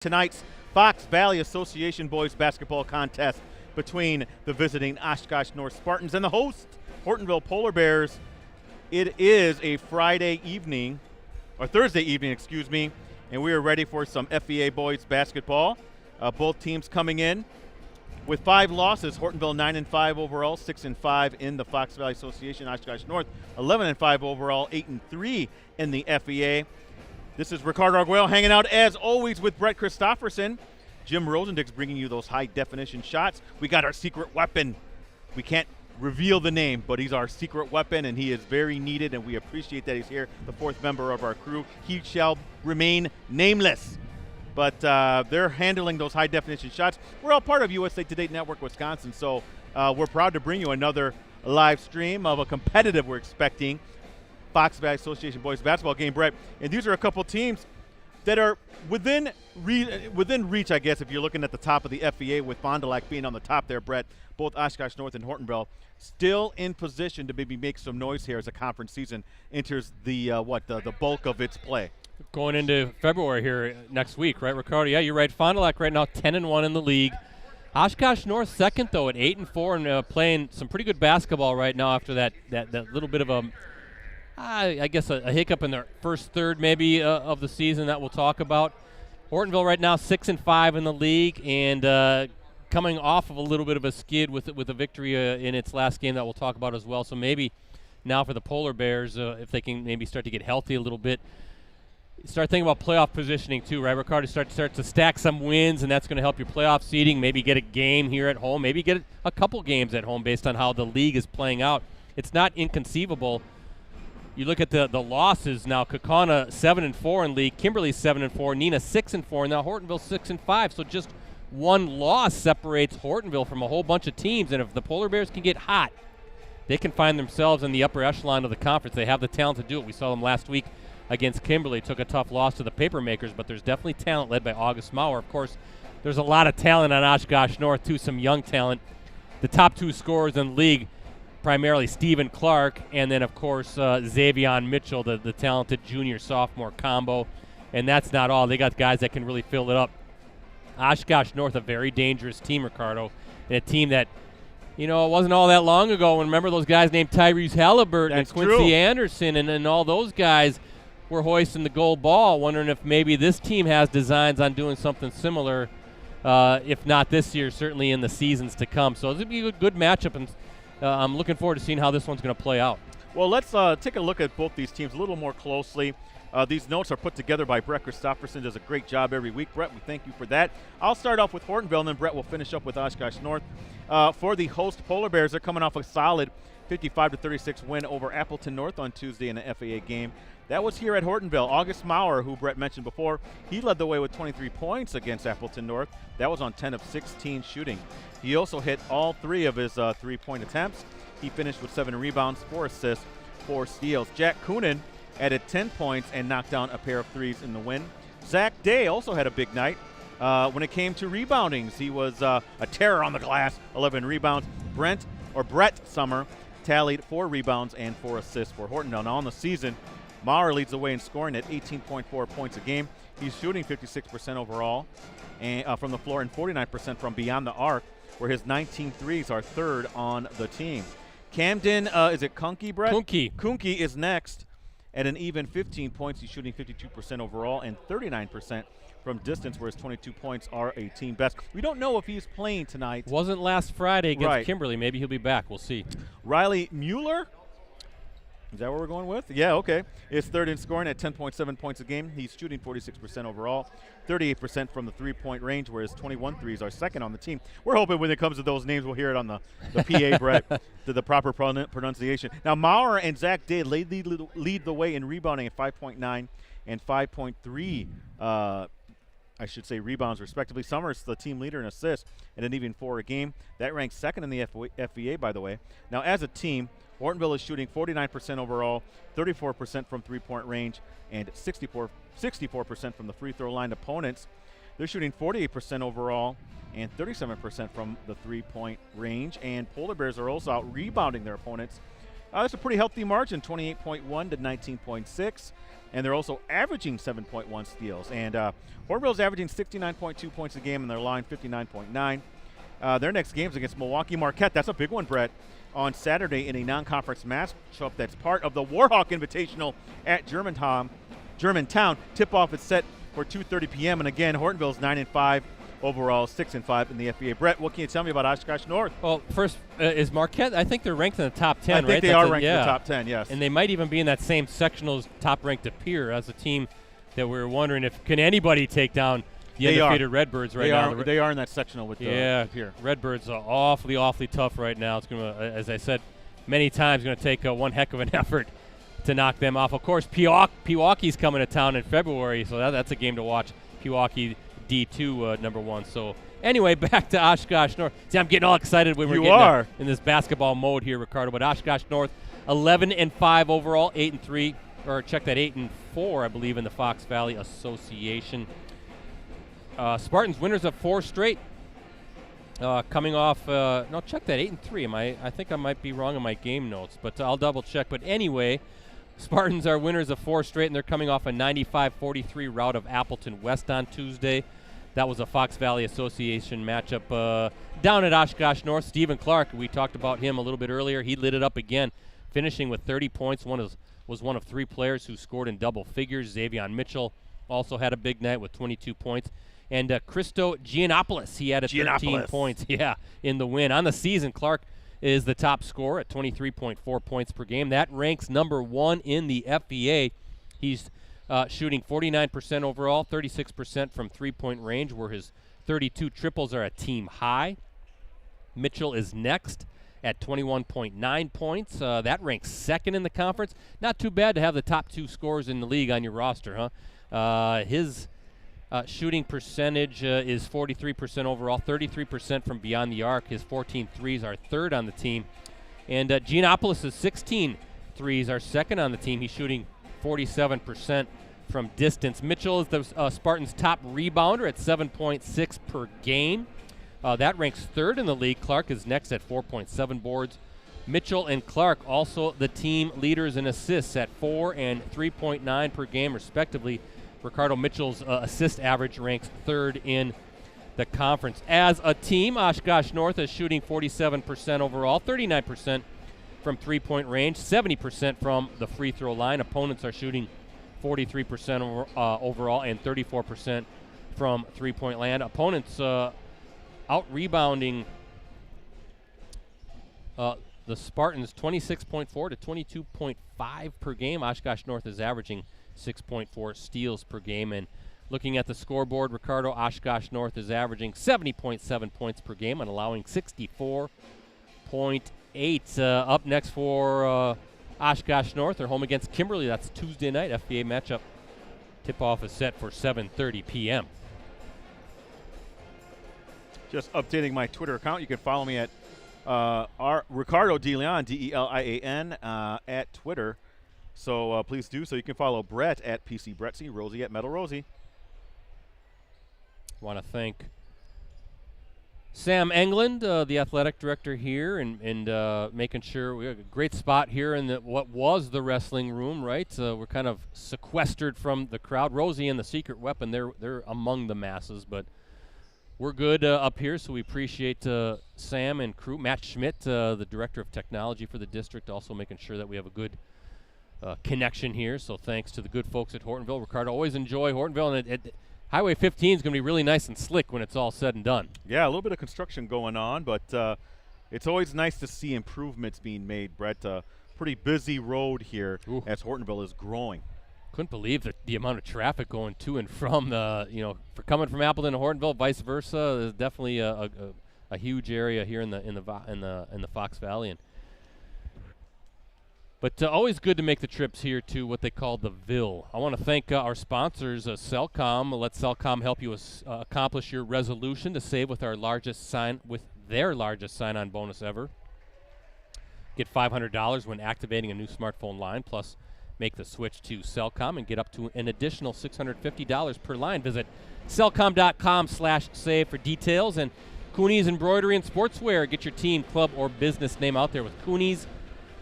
Tonight's Fox Valley Association boys basketball contest between the visiting Oshkosh North Spartans and the host Hortonville Polar Bears. It is a Thursday evening, and we are ready for some FVA boys basketball. Both teams coming in with 5 losses. Hortonville 9-5 overall, 6-5 in the Fox Valley Association. Oshkosh North 11-5 overall, 8-3 in the FVA. This is Ricardo Arguello hanging out, as always, with Brett Christopherson. Jim Rosendick's bringing you those high-definition shots. We got our secret weapon. We can't reveal the name, but he's our secret weapon, and he is very needed, and we appreciate that he's here, the 4th member of our crew. He shall remain nameless. But they're handling those high-definition shots. We're all part of USA Today Network Wisconsin, so we're proud to bring you another live stream of a competitive, we're expecting, Fox Valley Association boys basketball game, Brett. And these are a couple teams that are within reach, I guess, if you're looking at the top of the FVA, with Fond du Lac being on the top there, Brett. Both Oshkosh North and Hortonville still in position to maybe make some noise here as the conference season enters the bulk of its play. Going into February here next week, right, Ricardo? Yeah, you're right. Fond du Lac right now 10-1 in the league. Oshkosh North second, though, at 8-4 and playing some pretty good basketball right now after that little bit of a hiccup in their first third maybe of the season that we'll talk about. Hortonville right now 6-5 in the league, and coming off of a little bit of a skid with a victory in its last game that we'll talk about as well. So maybe now for the Polar Bears, if they can maybe start to get healthy a little bit, start thinking about playoff positioning too, right, Ricardo? Start to stack some wins, and that's going to help your playoff seeding. Maybe get a game here at home. Maybe get a couple games at home based on how the league is playing out. It's not inconceivable. You look at the losses now. Kaukauna 7-4 in league, Kimberly 7-4, Neenah 6-4, and now Hortonville 6-5. So just one loss separates Hortonville from a whole bunch of teams. And if the Polar Bears can get hot, they can find themselves in the upper echelon of the conference. They have the talent to do it. We saw them last week against Kimberly. Took a tough loss to the Papermakers, but there's definitely talent led by August Maurer. Of course, there's a lot of talent on Oshkosh North too, some young talent. The top 2 scorers in the league, primarily Stephen Clark, and then, of course, Xavion Mitchell, the talented junior-sophomore combo. And that's not all. They got guys that can really fill it up. Oshkosh North, a very dangerous team, Ricardo, and a team that, it wasn't all that long ago when, remember, those guys named Tyrese Halliburton and Quincy Anderson and all those guys were hoisting the gold ball, wondering if maybe this team has designs on doing something similar, if not this year, certainly in the seasons to come. So this would be a good matchup, and I'm looking forward to seeing how this one's going to play out. Well, let's take a look at both these teams a little more closely. These notes are put together by Brett Christopherson. Does a great job every week. Brett, we thank you for that. I'll start off with Hortonville, and then Brett will finish up with Oshkosh North. For the host Polar Bears, they're coming off a solid 55-36 win over Appleton North on Tuesday in an FAA game. That was here at Hortonville. August Maurer, who Brett mentioned before, he led the way with 23 points against Appleton North. That was on 10 of 16 shooting. He also hit all 3 of his 3-point attempts. He finished with 7 rebounds, 4 assists, 4 steals. Jack Coonan added 10 points and knocked down a pair of threes in the win. Zach Day also had a big night. When it came to reboundings, he was a terror on the glass, 11 rebounds. Brett Summer tallied 4 rebounds and 4 assists for Hortonville. Now on the season, Maurer leads the way in scoring at 18.4 points a game. He's shooting 56% overall and from the floor and 49% from beyond the arc, where his 19 threes are 3rd on the team. Camden, is it Kunke, Brett? Kunke is next at an even 15 points. He's shooting 52% overall and 39% from distance, where his 22 points are a team best. We don't know if he's playing tonight. Wasn't last Friday against Kimberly. Maybe he'll be back. We'll see. Riley Mueller, is that what we're going with? Yeah, okay. Is 3rd in scoring at 10.7 points a game. He's shooting 46% overall, 38% from the 3-point range, whereas 21 threes are 2nd on the team. We're hoping when it comes to those names, we'll hear it on the PA, Brett, to the proper pronunciation. Now, Maurer and Zach Day lead the way in rebounding at 5.9 and 5.3 rebounds, respectively. Summers, the team leader in assists, at an even 4 a game. That ranks 2nd in the FVA, by the way. Now, as a team, Hortonville is shooting 49% overall, 34% from 3-point range, and 64% from the free throw line. Opponents, they're shooting 48% overall and 37% from the 3-point range. And Polar Bears are also out rebounding their opponents That's a pretty healthy margin, 28.1 to 19.6. And they're also averaging 7.1 steals. And Hortonville's averaging 69.2 points a game, and their line 59.9. Their next game's against Milwaukee Marquette. That's a big one, Brett, on Saturday in a non-conference matchup that's part of the Warhawk Invitational at Germantown. Tip-off is set for 2:30 p.m. And again, Hortonville's 9-5 overall, 6-5 in the FBA. Brett, what can you tell me about Oshkosh North? Well, first, is Marquette, I think they're ranked in the top 10, right? I think they are ranked in the top 10, yes. And they might even be in that same sectional as top-ranked Appear as a team that we were wondering if can anybody take down the undefeated Redbirds right now. They are in that sectional with Appear. Redbirds are awfully tough right now. It's going to, as I said many times, going to take one heck of an effort to knock them off. Of course, Pewaukee's coming to town in February, so that's a game to watch. Pewaukee D2 number 1. So anyway, back to Oshkosh North. See, I'm getting all excited when we're getting in this basketball mode here, Ricardo. But Oshkosh North, 11-5 overall, 8-3, or check that 8-4, I believe, in the Fox Valley Association. Spartans winners of 4 straight. Coming off, no, check that 8-3. I think I might be wrong in my game notes, but I'll double check. But anyway, Spartans are winners of 4 straight, and they're coming off a 95-43 rout of Appleton West on Tuesday. That was a Fox Valley Association matchup down at Oshkosh North. Stephen Clark, we talked about him a little bit earlier. He lit it up again, finishing with 30 points. Was one of 3 players who scored in double figures. Xavion Mitchell also had a big night with 22 points. And Christo Giannopoulos, he had 13 points in the win. On the season, Clark is the top scorer at 23.4 points per game. That ranks number 1 in the FBA. He's shooting 49% overall, 36% from three-point range, where his 32 triples are a team high. Mitchell is next at 21.9 points. That ranks 2nd in the conference. Not too bad to have the top 2 scorers in the league on your roster, huh? His shooting percentage is 43% overall, 33% from beyond the arc. His 14 threes are 3rd on the team. And Giannopoulos' 16 threes are 2nd on the team. He's shooting 47% from distance. Mitchell is the Spartans' top rebounder at 7.6 per game. That ranks 3rd in the league. Clark is next at 4.7 boards. Mitchell and Clark also the team leaders in assists at 4 and 3.9 per game, respectively. Ricardo, Mitchell's assist average ranks 3rd in the conference. As a team, Oshkosh North is shooting 47% overall, 39% from three-point range, 70% from the free throw line. Opponents are shooting 43% overall and 34% from three-point land. Opponents out-rebounding the Spartans 26.4 to 22.5 per game. Oshkosh North is averaging 6.4 steals per game. And looking at the scoreboard, Ricardo, Oshkosh North is averaging 70.7 points per game and allowing 64.8. Up next for Oshkosh North, they're home against Kimberly. That's Tuesday night, FBA matchup. Tip-off is set for 7:30 p.m. Just updating my Twitter account. You can follow me at Ricardo DeLeon, D-E-L-I-A-N, at Twitter. So please do so. You can follow Brett at PC Brettsy, Rosie at Metal Rosie. Want to thank Sam England, the athletic director here, and making sure we have a great spot here in what was the wrestling room, right? We're kind of sequestered from the crowd. Rosie and the Secret Weapon, they're among the masses, but we're good up here, so we appreciate Sam and crew. Matt Schmidt, the director of technology for the district, also making sure that we have a good connection here. So thanks to the good folks at Hortonville. Ricardo, always enjoy Hortonville, and Highway 15 is going to be really nice and slick when it's all said and done. Yeah, a little bit of construction going on, but it's always nice to see improvements being made, Brett. Pretty busy road here as Hortonville is growing. Couldn't believe the amount of traffic going to and from for coming from Appleton to Hortonville, vice versa. There's definitely a huge area here in the Fox Valley. But always good to make the trips here to what they call the Ville. I want to thank our sponsors, Cellcom. Let Cellcom help you accomplish your resolution to save with their largest sign-on bonus ever. Get $500 when activating a new smartphone line, plus make the switch to Cellcom and get up to an additional $650 per line. Visit cellcom.com/save for details. And Cooney's Embroidery and Sportswear. Get your team, club, or business name out there with Cooney's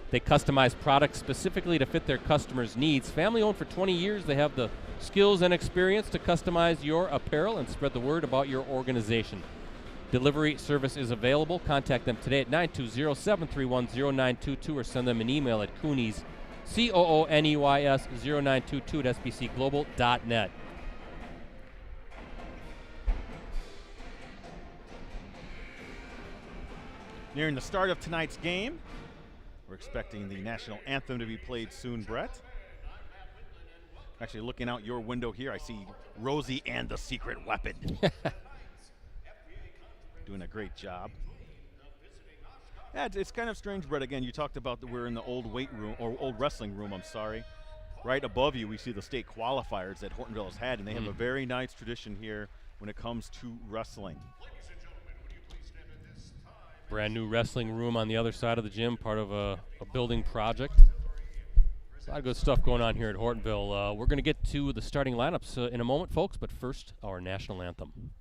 They customize products specifically to fit their customers' needs. Family-owned for 20 years, they have the skills and experience to customize your apparel and spread the word about your organization. Delivery service is available. Contact them today at 920-731-0922 or send them an email at Coonies, COONEYS 0922 at sbcglobal.net. Nearing the start of tonight's game. We're expecting the national anthem to be played soon, Brett. Actually, looking out your window here, I see Rosie and the Secret Weapon. Doing a great job. Yeah, it's kind of strange, Brett. Again, you talked about that we're in the old weight room, or old wrestling room, I'm sorry. Right above you, we see the state qualifiers that Hortonville has had, and they have a very nice tradition here when it comes to wrestling. Brand new wrestling room on the other side of the gym, part of a building project. A lot of good stuff going on here at Hortonville. We're going to get to the starting lineups in a moment, folks, but first, our national anthem.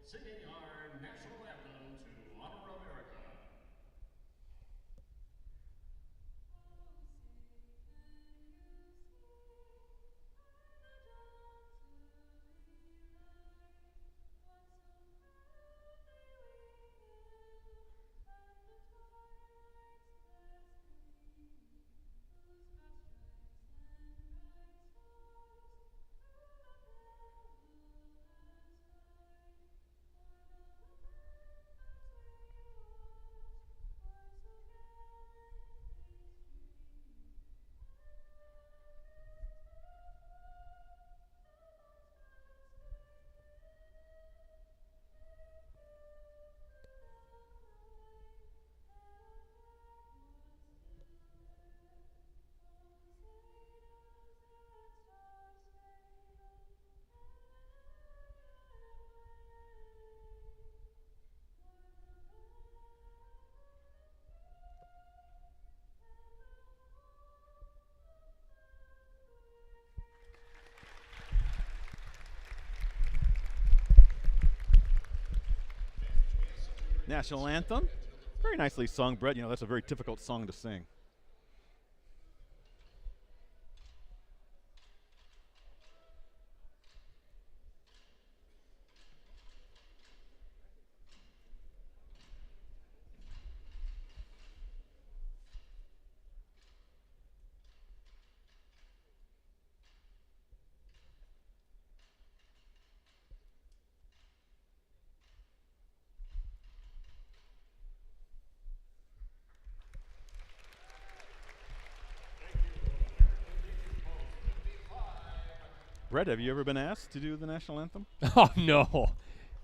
Singing our national anthem to honor America. National anthem. Very nicely sung, Brett. You know, that's a very difficult song to sing. Brett, have you ever been asked to do the national anthem? Oh no,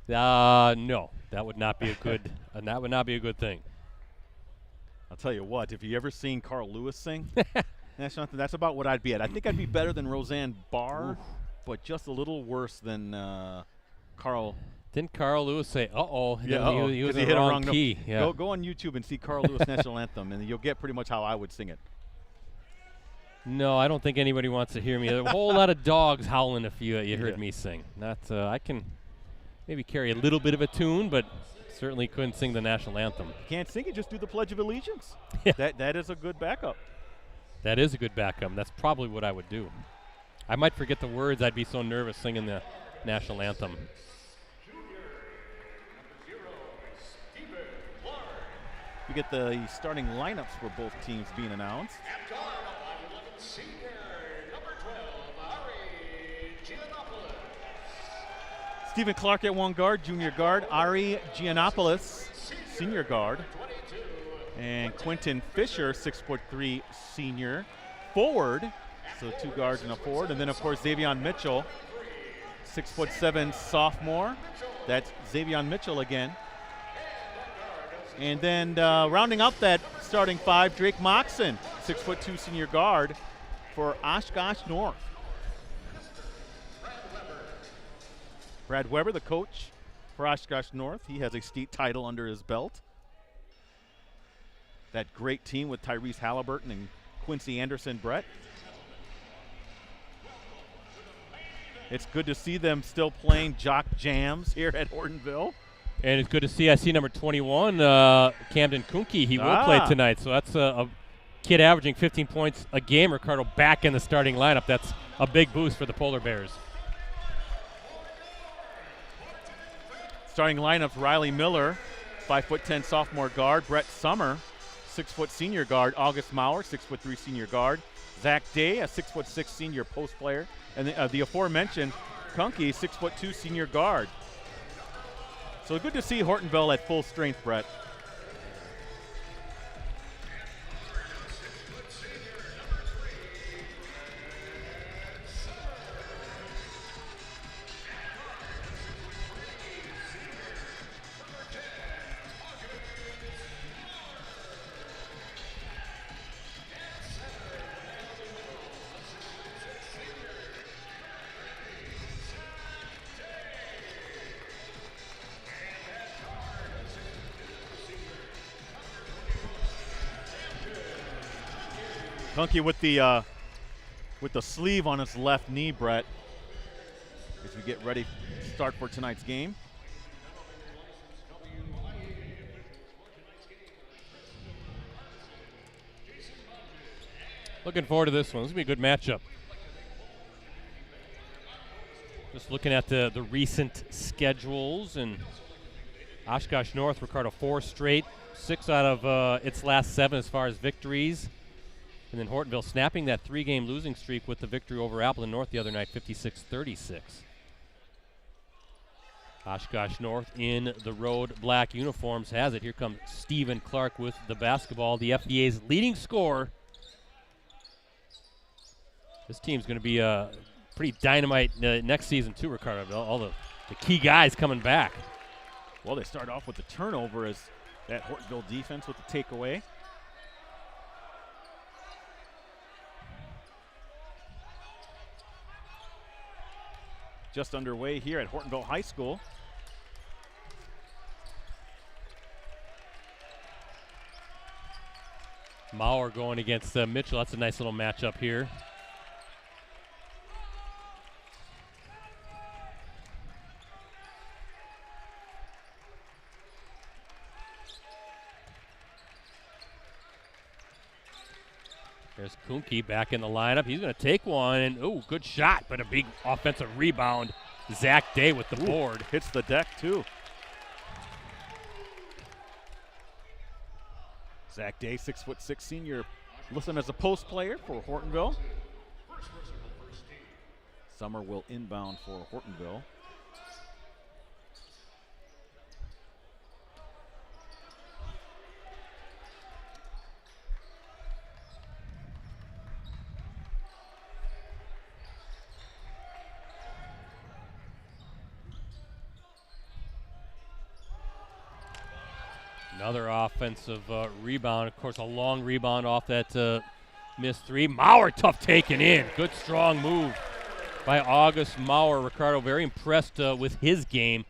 no, that would not be a good. That would not be a good thing. I'll tell you what. If you ever seen Carl Lewis sing national anthem, that's about what I'd be at. I think I'd be better than Roseanne Barr, but just a little worse than Carl. Didn't Carl Lewis say, "Uh-oh"? Yeah, he was he in hit the a wrong wrong key. note. Yeah. Go on YouTube and see Carl Lewis national anthem, and you'll get pretty much how I would sing it. No, I don't think anybody wants to hear me. There's a whole lot of dogs howling if you heard me sing. I can maybe carry a little bit of a tune, but certainly couldn't sing the national anthem. Can't sing it, just do the Pledge of Allegiance. Yeah. That is a good backup. That is a good backup. That's probably what I would do. I might forget the words. I'd be so nervous singing the national anthem. We get the starting lineups for both teams being announced. Stephen Clark at one guard, junior guard. Ari Giannopoulos, senior guard. And Quentin Fisher, 6'3" senior forward. So 2 guards and a forward. And then, of course, Xavion Mitchell, 6'7" sophomore. That's Xavion Mitchell again. And then rounding up that starting 5, Drake Moxon, 6'2" senior guard for Oshkosh North. Brad Weber, the coach for Oshkosh North. He has a state title under his belt. That great team with Tyrese Halliburton and Quincy Anderson, Brett. It's good to see them still playing jock jams here at Hortonville. And it's good to see, I see number 21, Camden Kuhnke. He will play tonight. So that's a kid averaging 15 points a game. Ricardo back in the starting lineup. That's a big boost for the Polar Bears. Starting lineups, Riley Miller, 5'10" sophomore guard. Brett Summer, 6' senior guard. August Maurer, 6'3" senior guard. Zach Day, a 6'6" senior post player. And the aforementioned Kuhnke, 6'2" senior guard. So good to see Hortonville at full strength, Brett. Kuhnke with the sleeve on his left knee, Brett, as we get ready to start for tonight's game. Looking forward to this one. This will be a good matchup. Just looking at the recent schedules, and Oshkosh North, Ricardo, 4 straight, 6 out of its last 7 as far as victories. And then Hortonville snapping that 3-game losing streak with the victory over Appleton North the other night, 56-36. Oshkosh North in the road black uniforms has it. Here comes Stephen Clark with the basketball, the FBA's leading scorer. This team's going to be pretty dynamite next season too, Ricardo. All the key guys coming back. Well, they start off with the turnover as that Hortonville defense with the takeaway. Just underway here at Hortonville High School. Maurer going against Mitchell. That's a nice little matchup here. There's Kuhnke back in the lineup. He's going to take one, and ooh, good shot, but a big offensive rebound. Zach Day with the board. Hits the deck, too. Zach Day, 6'6" senior, listed as a post player for Hortonville. Summer will inbound for Hortonville. Another offensive rebound. Of course, a long rebound off that missed 3. Maurer, tough taking in. Good, strong move by August Maurer. Ricardo, very impressed with his game.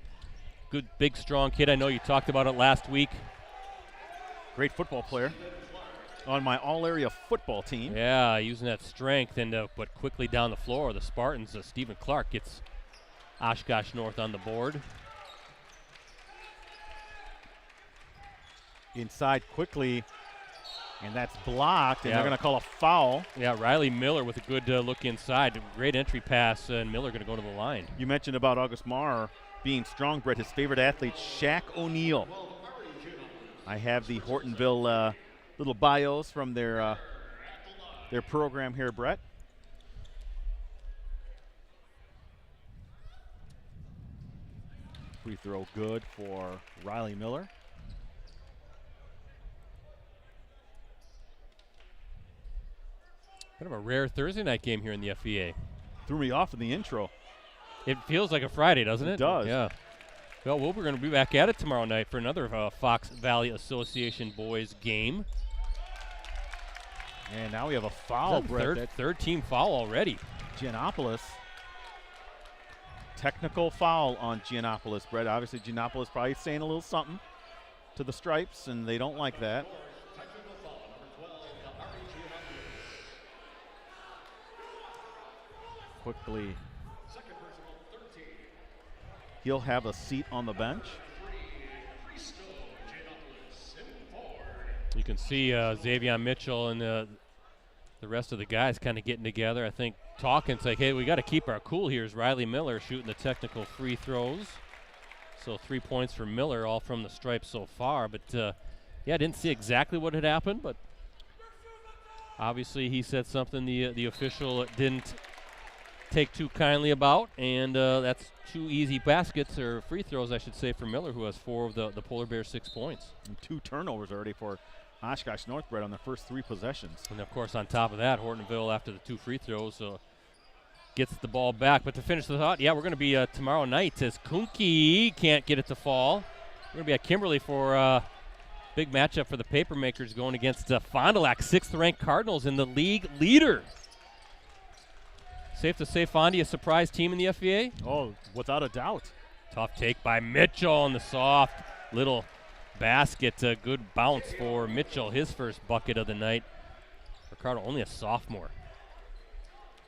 Good, big, strong kid. I know you talked about it last week. Great football player on my all-area football team. Yeah, using that strength, and but quickly down the floor, the Spartans, Stephen Clark gets Oshkosh North on the board. Inside quickly, and that's blocked, and Yeah. they're going to call a foul. Yeah, Riley Miller with a good look inside. Great entry pass, and Miller going to go to the line. You mentioned about August Maurer being strong, Brett. His favorite athlete, Shaq O'Neal. I have the Hortonville little bios from their program here, Brett. Free throw good for Riley Miller. Kind of a rare Thursday night game here in the FVA. Threw me off in the intro. It feels like a Friday, doesn't it? It does. Yeah. Well, we're going to be back at it tomorrow night for another Fox Valley Association boys game. And now we have a foul, Brett. Third team foul already. Giannopoulos. Technical foul on Giannopoulos, Brett. Obviously, Giannopoulos probably saying a little something to the Stripes, and they don't like that. Quickly, he'll have a seat on the bench. You can see Xavier Mitchell and the rest of the guys kind of getting together. I think talking, it's like, hey, we got to keep our cool here. Is Riley Miller shooting the technical free throws. So 3 points for Miller, all from the Stripes so far. But, yeah, didn't see exactly what had happened, but obviously he said something the official didn't take too kindly about, and that's 2 easy baskets, or free throws, I should say, for Miller, who has 4 of the Polar Bears' 6 points. And 2 turnovers already for Oshkosh North, Brett, on their first 3 possessions. And, of course, on top of that, Hortonville, after the 2 free throws, gets the ball back. But to finish the thought, yeah, we're going to be tomorrow night as Kunke can't get it to fall. We're going to be at Kimberly for a big matchup for the Papermakers going against Fond du Lac, 6th-ranked Cardinals and the league leader. Safe to say Fondy a surprise team in the FVA? Oh, without a doubt. Tough take by Mitchell on the soft little basket. Good bounce for Mitchell, his first bucket of the night. Ricardo, only a sophomore.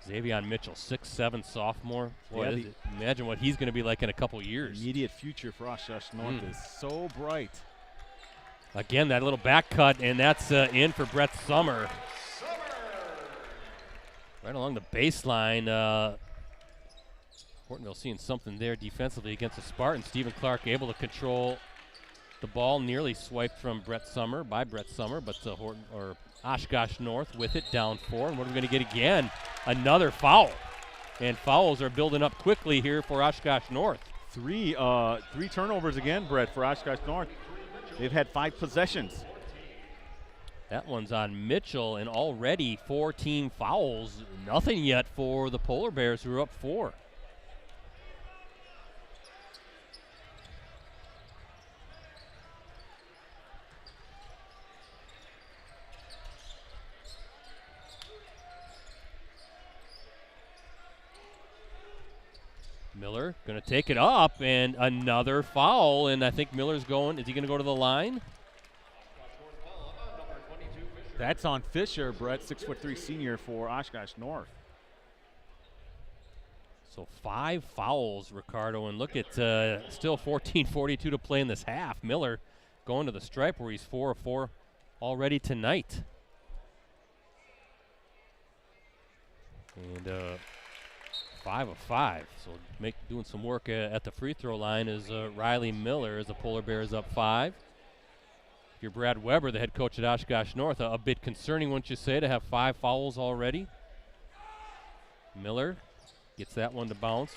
Xavier Mitchell, 6'7" sophomore. Boy, Yeah, imagine what he's going to be like in a couple years. Immediate future for Oshkosh North is so bright. Again, that little back cut, and that's in for Brett Summer. Right along the baseline. Hortonville seeing something there defensively against the Spartans. Stephen Clark able to control the ball, nearly swiped from Brett Summer, but Oshkosh North with it, down 4. And what are we going to get again? Another foul. And fouls are building up quickly here for Oshkosh North. 3 turnovers again, Brett, for Oshkosh North. They've had 5 possessions. That one's on Mitchell, and already 4 team fouls. Nothing yet for the Polar Bears, who are up 4. Miller going to take it up, and another foul, and I think Miller's going. Is he going to go to the line? That's on Fisher, Brett, 6'3" senior for Oshkosh North. So 5 fouls, Ricardo, and look at still 14:42 to play in this half. Miller going to the stripe where he's 4 of 4 already tonight. And 5 of 5. So doing some work at the free throw line is Riley Miller as the Polar Bears up 5. If you're Brad Weber, the head coach at Oshkosh North, a bit concerning, wouldn't you say, to have 5 fouls already? Miller gets that one to bounce.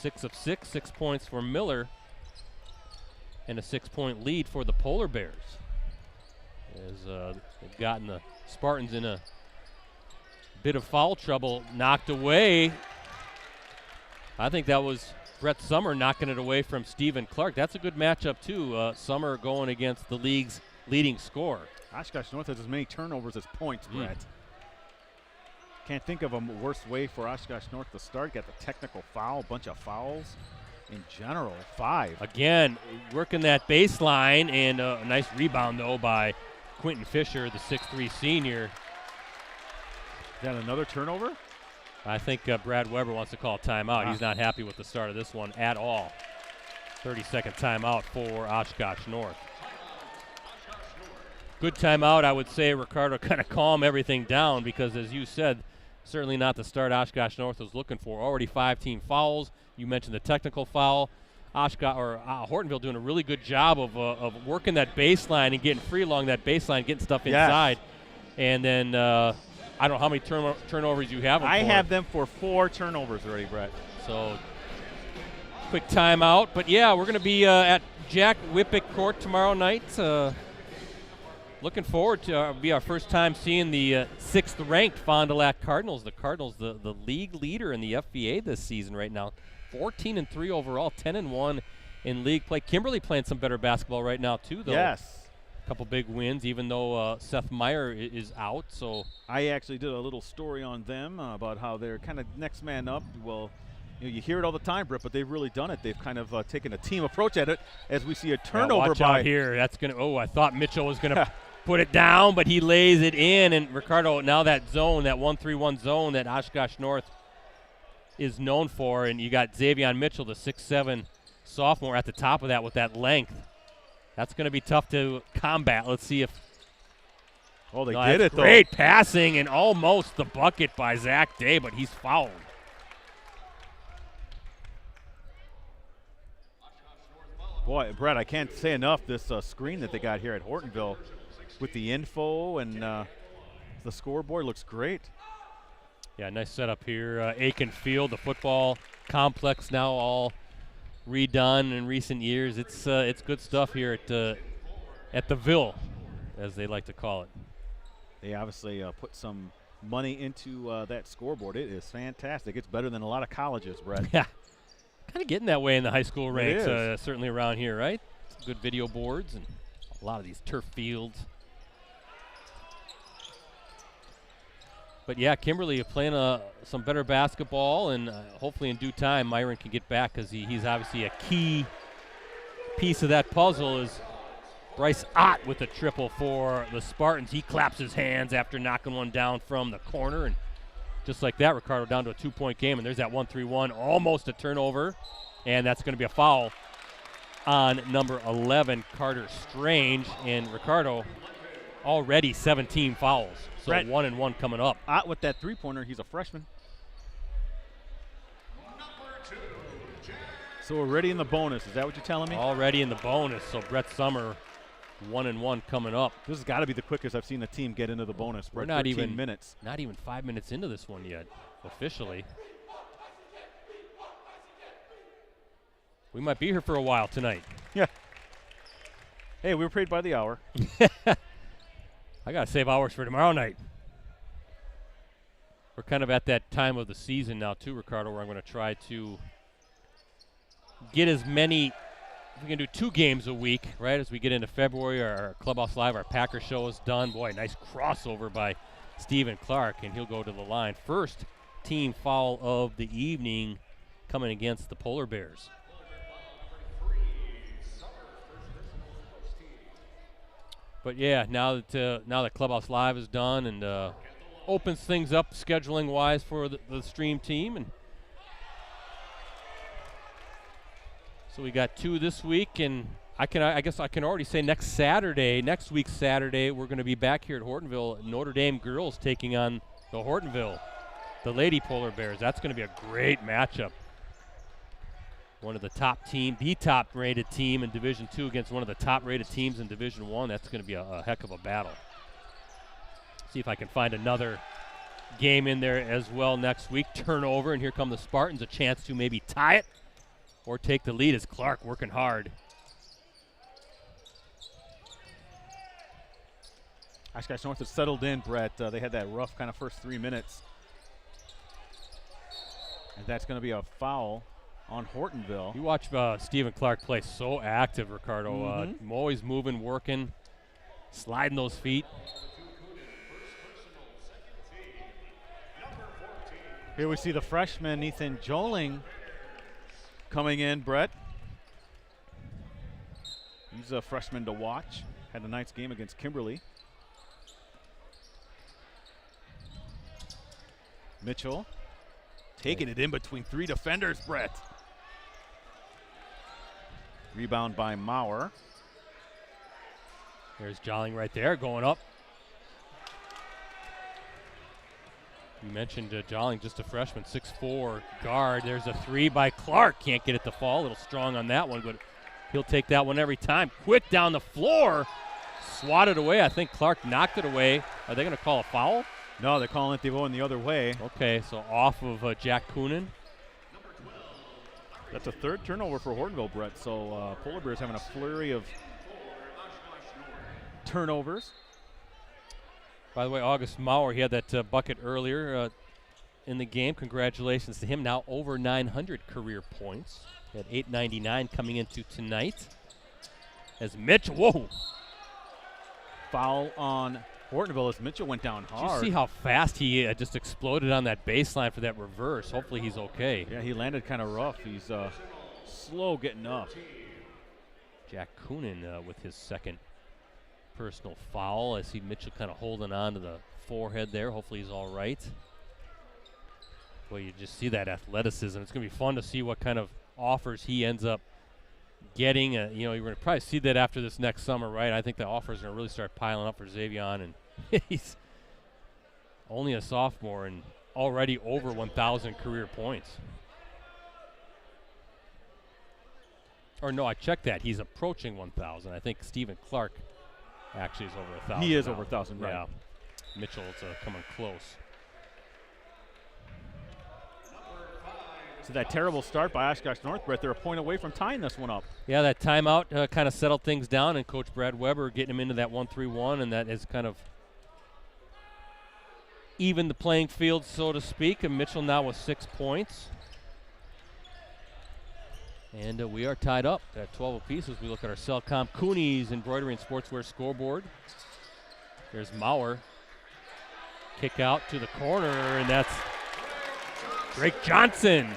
6 of 6, 6 points for Miller, and a 6-point lead for the Polar Bears. As they've gotten the Spartans in a bit of foul trouble, knocked away. I think that was Brett Summer knocking it away from Stephen Clark. That's a good matchup, too. Summer going against the league's leading scorer. Oshkosh North has as many turnovers as points, Brett. Can't think of a worse way for Oshkosh North to start. Got the technical foul, bunch of fouls. In general, 5. Again, working that baseline, and a nice rebound, though, by Quentin Fisher, the 6'3" senior. Is that another turnover? I think Brad Weber wants to call timeout. He's not happy with the start of this one at all. 30-second timeout for Oshkosh North. Good timeout, I would say, Ricardo, kind of calm everything down, because, as you said, certainly not the start Oshkosh North was looking for. Already 5 team fouls. You mentioned the technical foul. Hortonville doing a really good job of working that baseline and getting free along that baseline, getting stuff inside. And then I don't know how many turnovers you have. I have them for 4 turnovers already, Brett. So quick timeout. But, yeah, we're going to be at Jack Whippick Court tomorrow night. Looking forward to be our first time seeing the 6th-ranked Fond du Lac Cardinals. The Cardinals, the league leader in the FBA this season right now. 14-3 overall, 10-1 in league play. Kimberly playing some better basketball right now too, though. Yes. A couple big wins, even though Seth Meyer is out. So I actually did a little story on them about how they're kind of next man up. Well, you hear it all the time, Britt, but they've really done it. They've kind of taken a team approach at it as we see a turnover watch by out here. That's gonna. Oh, I thought Mitchell was gonna put it down, but he lays it in. And Ricardo, now that zone, that 1-3-1 zone that Oshkosh North is known for, and you got Xavion Mitchell, the 6'7" sophomore, at the top of that with that length. That's going to be tough to combat. Let's see if. Oh, they did it, though. Great passing and almost the bucket by Zach Day, but he's fouled. Boy, Brett, I can't say enough. This screen that they got here at Hortonville with the info and the scoreboard looks great. Yeah, nice setup here. Aiken Field, the football complex now all redone in recent years. It's good stuff here at the Ville, as they like to call it. They obviously put some money into that scoreboard. It is fantastic. It's better than a lot of colleges, Brett. Yeah, kind of getting that way in the high school ranks, is. certainly around here, right? Some good video boards and a lot of these turf fields. But yeah, Kimberly playing some better basketball, and hopefully in due time Myron can get back, because he's obviously a key piece of that puzzle. Is Bryce Ott with a triple for the Spartans. He claps his hands after knocking one down from the corner, and just like that, Ricardo down to a 2-point game, and there's that 1-3-1, almost a turnover, and that's going to be a foul on number 11, Carter Strange, and Ricardo already 17 fouls. So Brett, 1-1 coming up. Ott with that three-pointer, he's a freshman. So already in the bonus, is that what you're telling me? Already in the bonus, so Brett Summer 1-1 coming up. This has got to be the quickest I've seen the team get into the bonus. We're Brett, not 13 even minutes. Not even 5 minutes into this one yet, officially. We might be here for a while tonight. Yeah. Hey, we were paid by the hour. I got to save hours for tomorrow night. We're kind of at that time of the season now, too, Ricardo, where I'm going to try to get as many. We can do 2 games a week, right? As we get into February, our Clubhouse Live, our Packer show is done. Boy, nice crossover by Stephen Clark, and he'll go to the line. First team foul of the evening coming against the Polar Bears. But yeah, now that Clubhouse Live is done and opens things up scheduling-wise for the stream team, and so we got 2 this week, and I guess I can already say next week Saturday, we're going to be back here at Hortonville. Notre Dame girls taking on the Hortonville, the Lady Polar Bears. That's going to be a great matchup. One of the top-rated team in Division II against one of the top-rated teams in Division I. That's going to be a heck of a battle. See if I can find another game in there as well next week. Turnover, and here come the Spartans, a chance to maybe tie it or take the lead as Clark working hard. Oshkosh North has settled in, Brett. They had that rough kind of first 3 minutes. And that's going to be a foul on Hortonville. You watch Stephen Clark play, so active, Ricardo. Always moving, working, sliding those feet. Here we see the freshman, Ethan Joling, coming in, Brett. He's a freshman to watch. Had a nice game against Kimberly. Mitchell taking it in between 3 defenders, Brett. Rebound by Maurer. There's Jolling right there going up. You mentioned Jolling, just a freshman, 6'4" guard. There's a 3 by Clark. Can't get it to fall. A little strong on that one, but he'll take that one every time. Quick down the floor. Swatted away. I think Clark knocked it away. Are they going to call a foul? No, they're calling it going the other way. Okay, so off of Jack Coonan. That's a 3rd turnover for Hortonville, Brett. So Polar Bears having a flurry of turnovers. By the way, August Maurer, he had that bucket earlier in the game. Congratulations to him. Now over 900 career points. He had 899 coming into tonight. As Mitchell, whoa. Foul on Hortonville as Mitchell went down hard. Did you see how fast he just exploded on that baseline for that reverse? Hopefully he's okay. Yeah, he landed kind of rough. He's slow getting up. Jack Coonan with his second personal foul. I see Mitchell kind of holding on to the forehead there. Hopefully he's all right. Well, you just see that athleticism. It's going to be fun to see what kind of offers he ends up getting. You're going to probably see that after this next summer, right? I think the offers are going to really start piling up for Xavion, and he's only a sophomore and already over 1,000 career points. Or no, I checked that. He's approaching 1,000. I think Stephen Clark actually is over 1,000. He is now. over 1,000, right. Yeah. Mitchell's coming close. So that terrible start by Oshkosh North, Brett, they're a point away from tying this one up. Yeah, that timeout kind of settled things down, and Coach Brad Weber getting him into that 1-3-1, and that has kind of evened the playing field, so to speak. And Mitchell now with 6 points. And we are tied up at 12 apiece as we look at our Cellcom Cooney's Embroidery and Sportswear scoreboard. There's Maurer. Kick out to the corner, and that's Drake Johnson,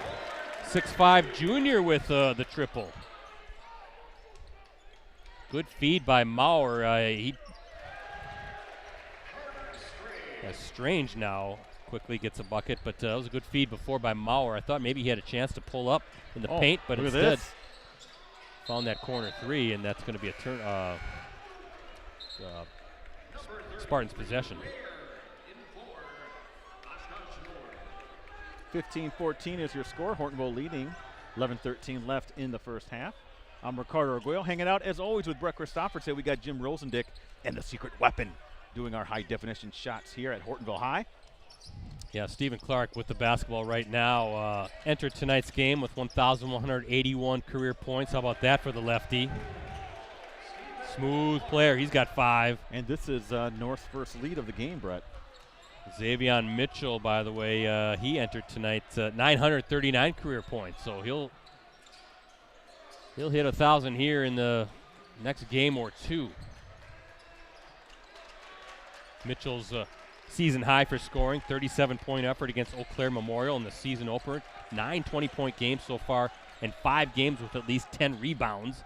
6'5" junior with the triple. Good feed by Maurer. Strange now quickly gets a bucket, but that was a good feed before by Maurer. I thought maybe he had a chance to pull up in the paint, but instead found that corner three, and that's going to be a turn. Spartans possession. 15-14 is your score. Hortonville leading. 11-13 left in the first half. I'm Ricardo Arguello, hanging out as always with Brett Christopherson. We got Jim Rosendick and the secret weapon doing our high definition shots here at Hortonville High. Yeah, Stephen Clark with the basketball right now. Entered tonight's game with 1,181 career points. How about that for the lefty? Smooth player. He's got 5. And this is North's first lead of the game, Brett. Xavion Mitchell, by the way, he entered tonight 939 career points. So he'll hit 1,000 here in the next game or two. Mitchell's season high for scoring, 37-point effort against Eau Claire Memorial in the season opener. 9 20-point games so far, and 5 games with at least 10 rebounds.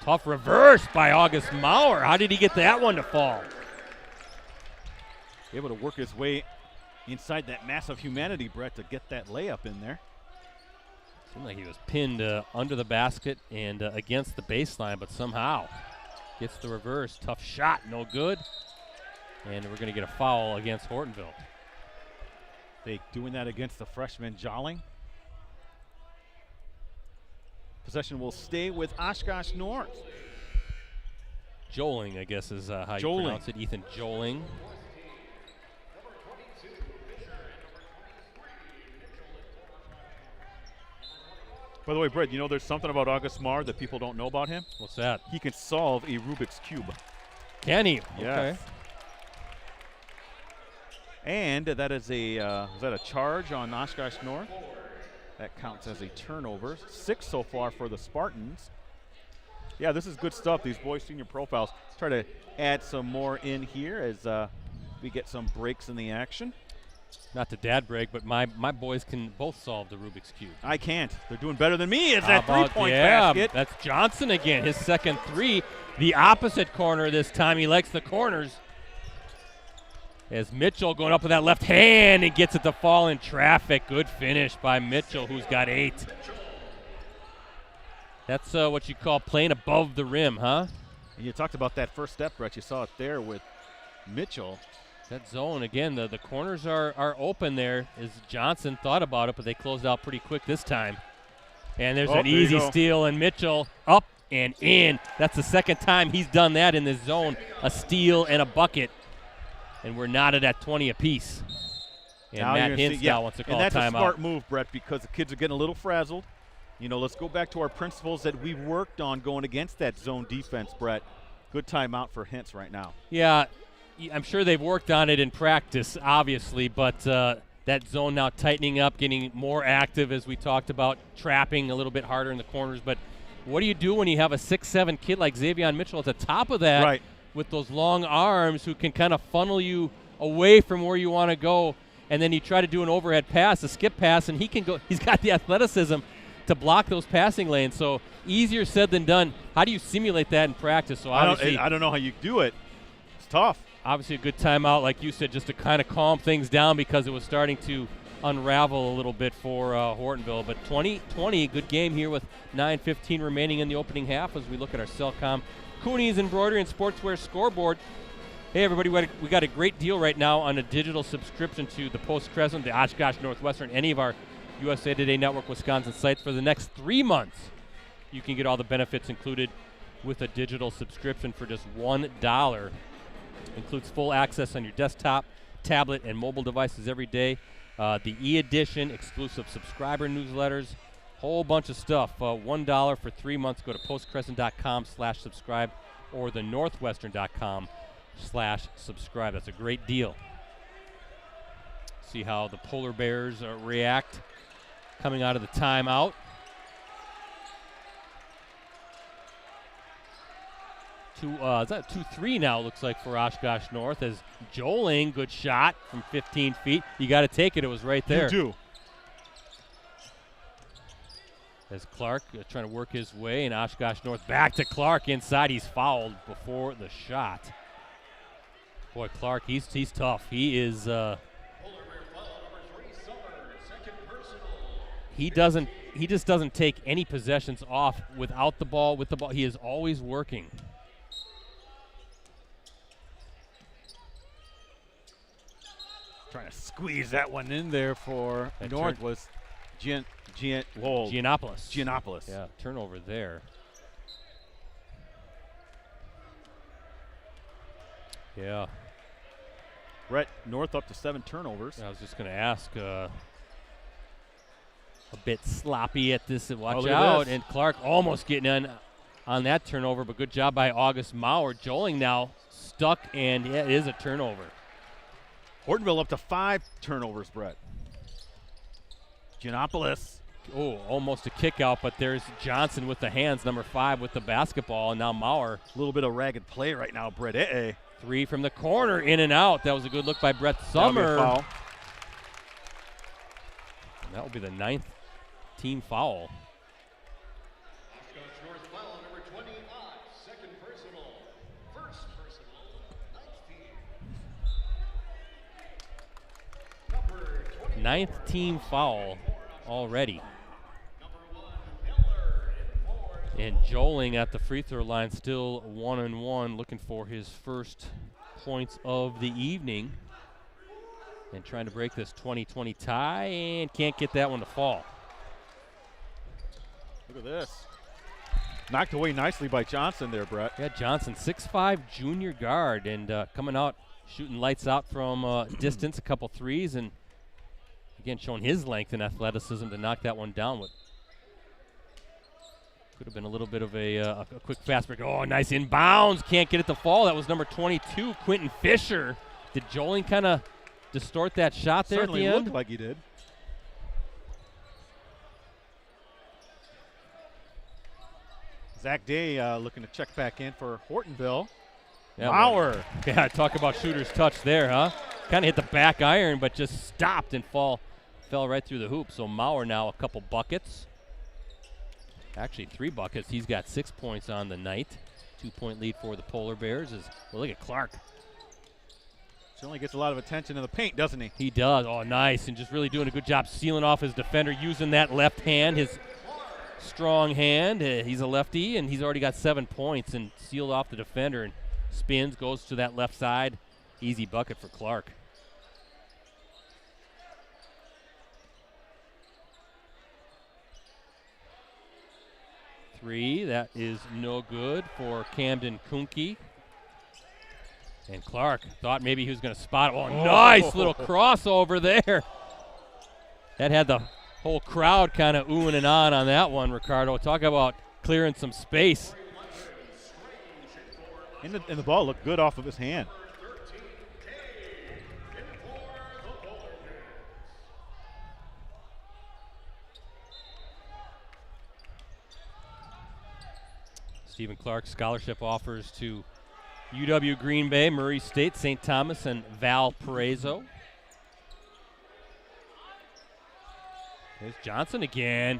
Tough reverse by August Maurer. How did he get that one to fall? Able to work his way inside that mass of humanity, Brett, to get that layup in there. Seemed like he was pinned under the basket and against the baseline, but somehow gets the reverse. Tough shot, no good. And we're going to get a foul against Hortonville. They doing that against the freshman Jolling. Possession will stay with Oshkosh North. Joling, I guess, is how you pronounce it. Ethan Joling. By the way, Brett, you know there's something about August Maurer that people don't know about him? What's that? He can solve a Rubik's Cube. Can he? Yes. Okay. And that is is that a charge on Oshkosh North? That counts as a turnover. 6 so far for the Spartans. Yeah, this is good stuff. These boys' senior profiles. Let's try to add some more in here as we get some breaks in the action. Not to dad break, but my boys can both solve the Rubik's Cube. I can't. They're doing better than me. It's that three-point yeah, basket. That's Johnson again. His second three. The opposite corner this time. He likes the corners. As Mitchell going up with that left hand and gets it to fall in traffic. Good finish by Mitchell, who's got 8. That's what you call playing above the rim, huh? And you talked about that first step, Brett. You saw it there with Mitchell. That zone, again, the corners are open there. As Johnson thought about it, but they closed out pretty quick this time. And there's an easy steal, and Mitchell up and in. That's the second time he's done that in this zone, a steal and a bucket. And we're knotted at 20 apiece. And now Matt Hinsdale wants to call timeout. And that's a smart move, Brett, because the kids are getting a little frazzled. You know, let's go back to our principles that we've worked on going against that zone defense, Brett. Good timeout for Hintz right now. Yeah, I'm sure they've worked on it in practice, obviously, but that zone now tightening up, getting more active, as we talked about, trapping a little bit harder in the corners. But what do you do when you have a 6'7" kid like Xavion Mitchell at the top of that, Right. with those long arms who can kind of funnel you away from where you want to go, and then you try to do an overhead pass, a skip pass, and he can go. He's got the athleticism to block those passing lanes. So easier said than done. How do you simulate that in practice? So obviously, I don't know how you do it. It's tough. obviously a good timeout, like you said, just to kind of calm things down because it was starting to unravel a little bit for Hortonville. But 20-20, good game here with 9:15 remaining in the opening half as we look at our Cellcom Cooney's Embroidery and Sportswear scoreboard. Hey, everybody, we got a great deal right now on a digital subscription to the Post-Crescent, the Oshkosh Northwestern, any of our USA Today Network Wisconsin sites for the next 3 months. You can get all the benefits included with a digital subscription for just $1. Includes full access on your desktop, tablet, and mobile devices every day. The e-edition, exclusive subscriber newsletters, whole bunch of stuff. $1 for 3 months. Go to postcrescent.com/subscribe or the northwestern.com/subscribe. That's a great deal. See how the Polar Bears react coming out of the timeout. Is that 2-3 now, looks like, for Oshkosh North, as Joling, good shot from 15 feet. You got to take it. It was right there. You do. As Clark trying to work his way, and Oshkosh North back to Clark inside. He's fouled before the shot. Boy, Clark, he's tough. He is. He just doesn't take any possessions off without the ball. With the ball, he is always working. Trying to squeeze that one in there for North was Giannopoulos. Yeah, turnover there. Yeah. Brett, North up to 7 turnovers. I was just going to ask, a bit sloppy at this. Watch look at out. this. And Clark almost getting on that turnover, but good job by August Maurer. Joling now stuck, and yeah, it is a turnover. Hortonville up to 5 turnovers, Brett. Giannopoulos. Oh, almost a kick out, but there's Johnson with the hands, number 5 with the basketball, and now Maurer. A little bit of ragged play right now, Brett. 3 from the corner, in and out. That was a good look by Brett Summer. Foul. And that will be the 9th team foul. Oshkosh North foul number 20 on second personal. First personal, 19. Number 20. 9th team foul already. Number 1, Miller in fourth. And Joling at the free throw line, still 1-1, looking for his first points of the evening. And trying to break this 20-20 tie, and can't get that one to fall. Look at this. Knocked away nicely by Johnson there, Brett. Yeah, Johnson, 6'5" junior guard, and coming out, shooting lights out from distance, a couple threes, and again, showing his length and athleticism to knock that one down. With could have been a little bit of a quick fast break. Oh, nice inbounds. Can't get it to fall. That was number 22, Quentin Fisher. Did Joling kind of distort that shot there Certainly at the end? looked like he did. Zach Day looking to check back in for Hortonville. Yeah, Maurer. Yeah, talk about shooter's touch there, huh? Kind of hit the back iron, but just stopped and fell right through the hoop. So Maurer now a couple buckets. Actually, 3 buckets. He's got 6 points on the night. 2-point lead for the Polar Bears. Well, look at Clark. Certainly gets a lot of attention in the paint, doesn't he? He does. Oh, nice. And just really doing a good job sealing off his defender, using that left hand, his strong hand. He's a lefty, and he's already got 7 points and sealed off the defender and spins, goes to that left side. Easy bucket for Clark. Three, that is no good for Camden Kuhnke. And Clark thought maybe he was going to spot it. Oh, nice little crossover there. That had the whole crowd kind of oohing and on that one, Ricardo. Talk about clearing some space. And the ball looked good off of his hand. Stephen Clark scholarship offers to UW Green Bay, Murray State, St. Thomas, and Valparaiso. There's Johnson again.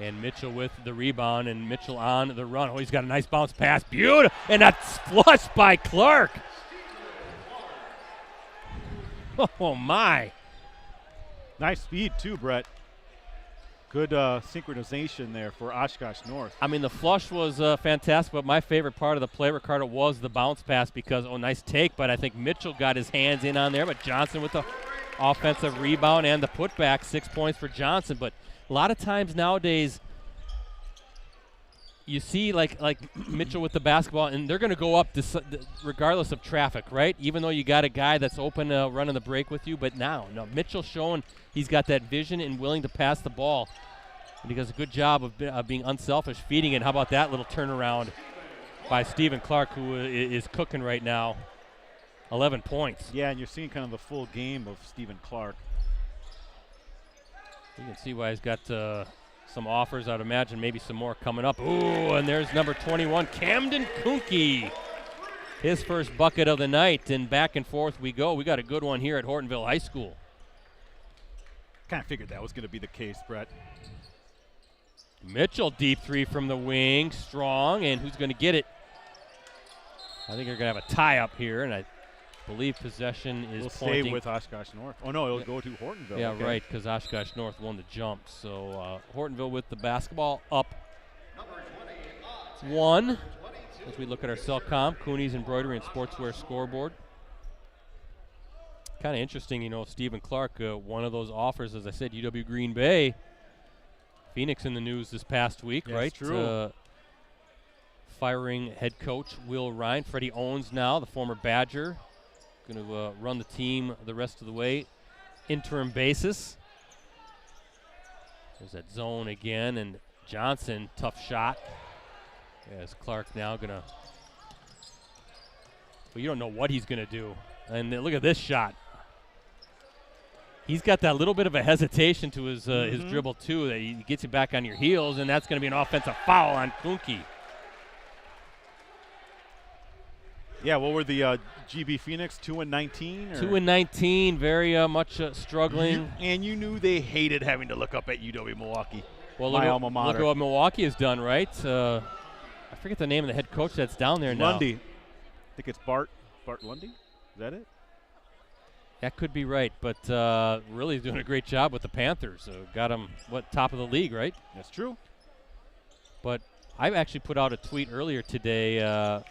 And Mitchell with the rebound, and Mitchell on the run. Oh, he's got a nice bounce pass. Beautiful. And that's flushed by Clark. Oh, my. Nice speed, too, Brett. Good synchronization there for Oshkosh North. I mean, the flush was fantastic, but my favorite part of the play, Ricardo, was the bounce pass because, nice take, but I think Mitchell got his hands in on there, but Johnson with the offensive rebound and the putback, 6 points for Johnson. But a lot of times nowadays, you see like Mitchell with the basketball, and they're going to go up regardless of traffic, right? Even though you got a guy that's open running the break with you. But no, Mitchell's showing he's got that vision and willing to pass the ball. And he does a good job of being unselfish, feeding it. How about that little turnaround by Stephen Clark, who is cooking right now. 11 points. Yeah, and you're seeing kind of the full game of Stephen Clark. You can see why he's got some offers. I'd imagine maybe some more coming up. Ooh, and there's number 21, Camden Kuhnke. His first bucket of the night, and back and forth we go. We got a good one here at Hortonville High School. Kind of figured that was going to be the case, Brett. Mitchell, deep three from the wing, strong, and who's going to get it? I think they're going to have a tie-up here, and I believe possession is pointing. Stay with Oshkosh North. Oh, no, it'll go to Hortonville. Yeah, okay. right, because Oshkosh North won the jump. So Hortonville with the basketball up 1 as we look at our Cellcom, Cooney's Embroidery and Sportswear scoreboard. Kind of interesting, Stephen Clark, one of those offers, as I said, UW Green Bay. Phoenix in the news this past week, yes, right? True. Firing head coach Will Ryan. Freddie Owens now, the former Badger, going to run the team the rest of the way, interim basis. There's that zone again, and Johnson, tough shot. As Clark now going to, well, you don't know what he's going to do. And look at this shot. He's got that little bit of a hesitation to his dribble, too, that he gets you back on your heels, and that's going to be an offensive foul on Kuhnke. Yeah, what were the GB Phoenix, 2-19? 2-19, very much struggling. And you knew they hated having to look up at UW Milwaukee. Well, my alma mater. Look at what Milwaukee has done, right? I forget the name of the head coach that's down there now. Lundy. I think it's Bart Lundy. Is that it? That could be right, but really he's doing a great job with the Panthers. Got him, top of the league, right? That's true. But I actually put out a tweet earlier today,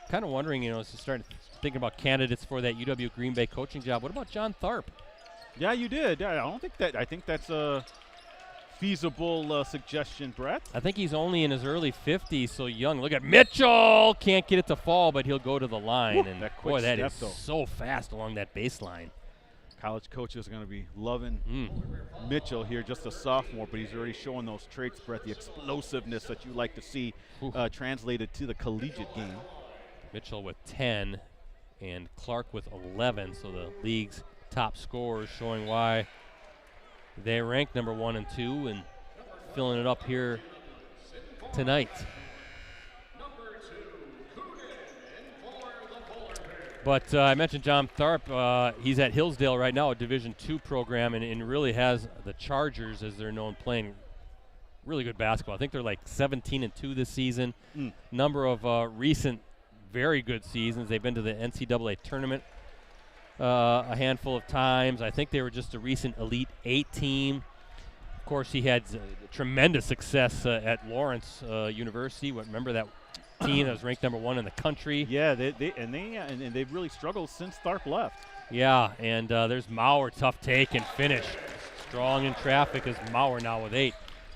kind of wondering, as you start thinking about candidates for that UW Green Bay coaching job. What about John Tharp? Yeah, you did. Yeah, I think that's a feasible suggestion, Brett. I think he's only in his early 50s, so young. Look at Mitchell. Can't get it to fall, but he'll go to the line. Woo, and that quick boy, that step, is though. so fast along that baseline. College coaches are going to be loving Mitchell here, just a sophomore, but he's already showing those traits, Brett, the explosiveness that you like to see translated to the collegiate game. Mitchell with 10 and Clark with 11, so the league's top scorers, showing why they rank number 1 and 2 and filling it up here tonight. But I mentioned John Tharp. He's at Hillsdale right now, a Division II program, and really has the Chargers, as they're known, playing really good basketball. I think they're like 17-2 this season. Number of recent very good seasons. They've been to the NCAA tournament a handful of times. I think they were just a recent Elite 8 team. Of course, he had tremendous success at Lawrence University. Remember that team that was ranked number 1 in the country? Yeah, they've really struggled since Tharp left. Yeah, and there's Maurer, tough take and finish. Strong in traffic is Maurer now with 8.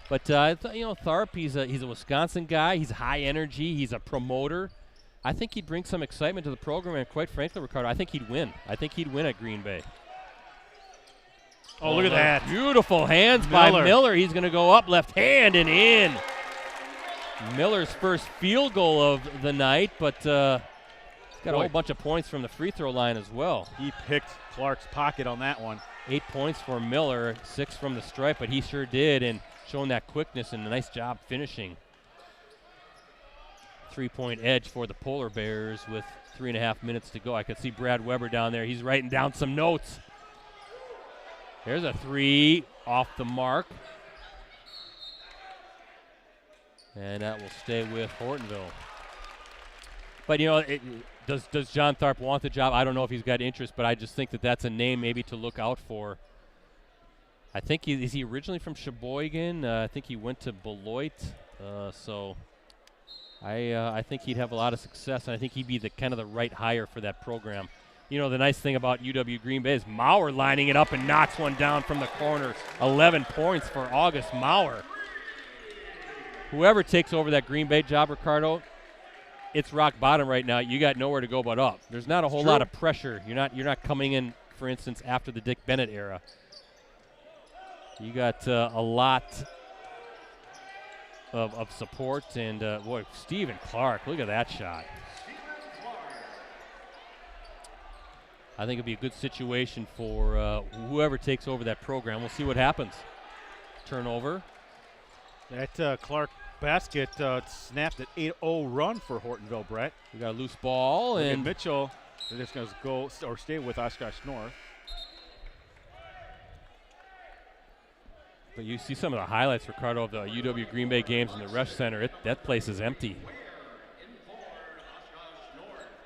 But Tharp, he's a Wisconsin guy. He's high energy. He's a promoter. I think he'd bring some excitement to the program, and quite frankly, Ricardo, I think he'd win. I think he'd win at Green Bay. Oh, look at that. Beautiful hands by Miller. He's going to go up left hand and in. Miller's first field goal of the night, but he's got a whole bunch of points from the free throw line as well. He picked Clark's pocket on that one. 8 points for Miller, 6 from the stripe, but he sure did, and showing that quickness and a nice job finishing. 3-point edge for the Polar Bears with 3.5 minutes to go. I can see Brad Weber down there. He's writing down some notes. There's a 3 off the mark. And that will stay with Hortonville. But, you know, does John Tharp want the job? I don't know if he's got interest, but I just think that that's a name maybe to look out for. I think is he originally from Sheboygan? I think he went to Beloit. So I think he'd have a lot of success, and I think he'd be the kind of the right hire for that program. You know, the nice thing about UW Green Bay is Maurer lining it up and knocks one down from the corner. 11 points for August Maurer. Whoever takes over that Green Bay job, Ricardo, it's rock bottom right now. You got nowhere to go but up. There's not a whole lot of pressure. You're not coming in, for instance, after the Dick Bennett era. You got a lot of support, and boy, Stephen Clark, look at that shot. I think it'd be a good situation for whoever takes over that program. We'll see what happens. Turnover. That Clark basket snapped an 8-0 run for Hortonville, Brett. We got a loose ball, and Mitchell is just going to go or stay with Oshkosh North. But you see some of the highlights, Ricardo, of the UW Green Bay games in the Rush Center. That place is empty.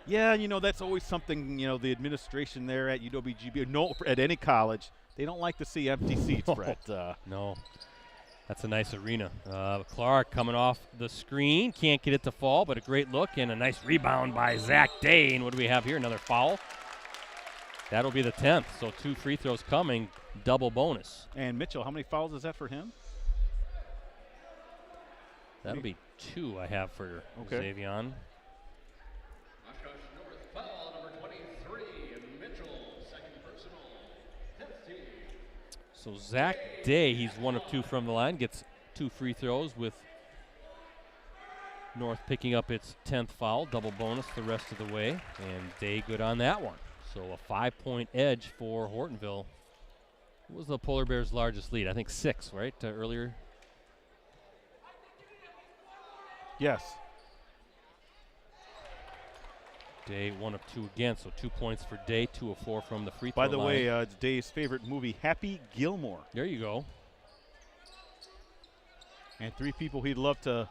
Yeah, you know, that's always something, you know, the administration there at UWGB, no, at any college, they don't like to see empty seats, Brett. No. That's a nice arena. Clark coming off the screen. Can't get it to fall, but a great look and a nice rebound by Zach Day. And what do we have here? Another foul. That'll be the 10th. So 2 free throws coming, double bonus. And Mitchell, how many fouls is that for him? That'll be 2 I have for Xavion. Oshkosh North foul number 23, and Mitchell, second personal, 15. So Zach Day, he's 1 of 2 from the line, gets 2 free throws with North picking up its 10th foul, double bonus the rest of the way, and Day good on that one. So a 5-point edge for Hortonville. What was the Polar Bears' largest lead? I think 6, right, earlier? Yes. Day 1 of 2 again, so 2 points for Day, 2 of 4 from the free throw By the line. way, it's Day's favorite movie, Happy Gilmore. There you go. And 3 people he'd love to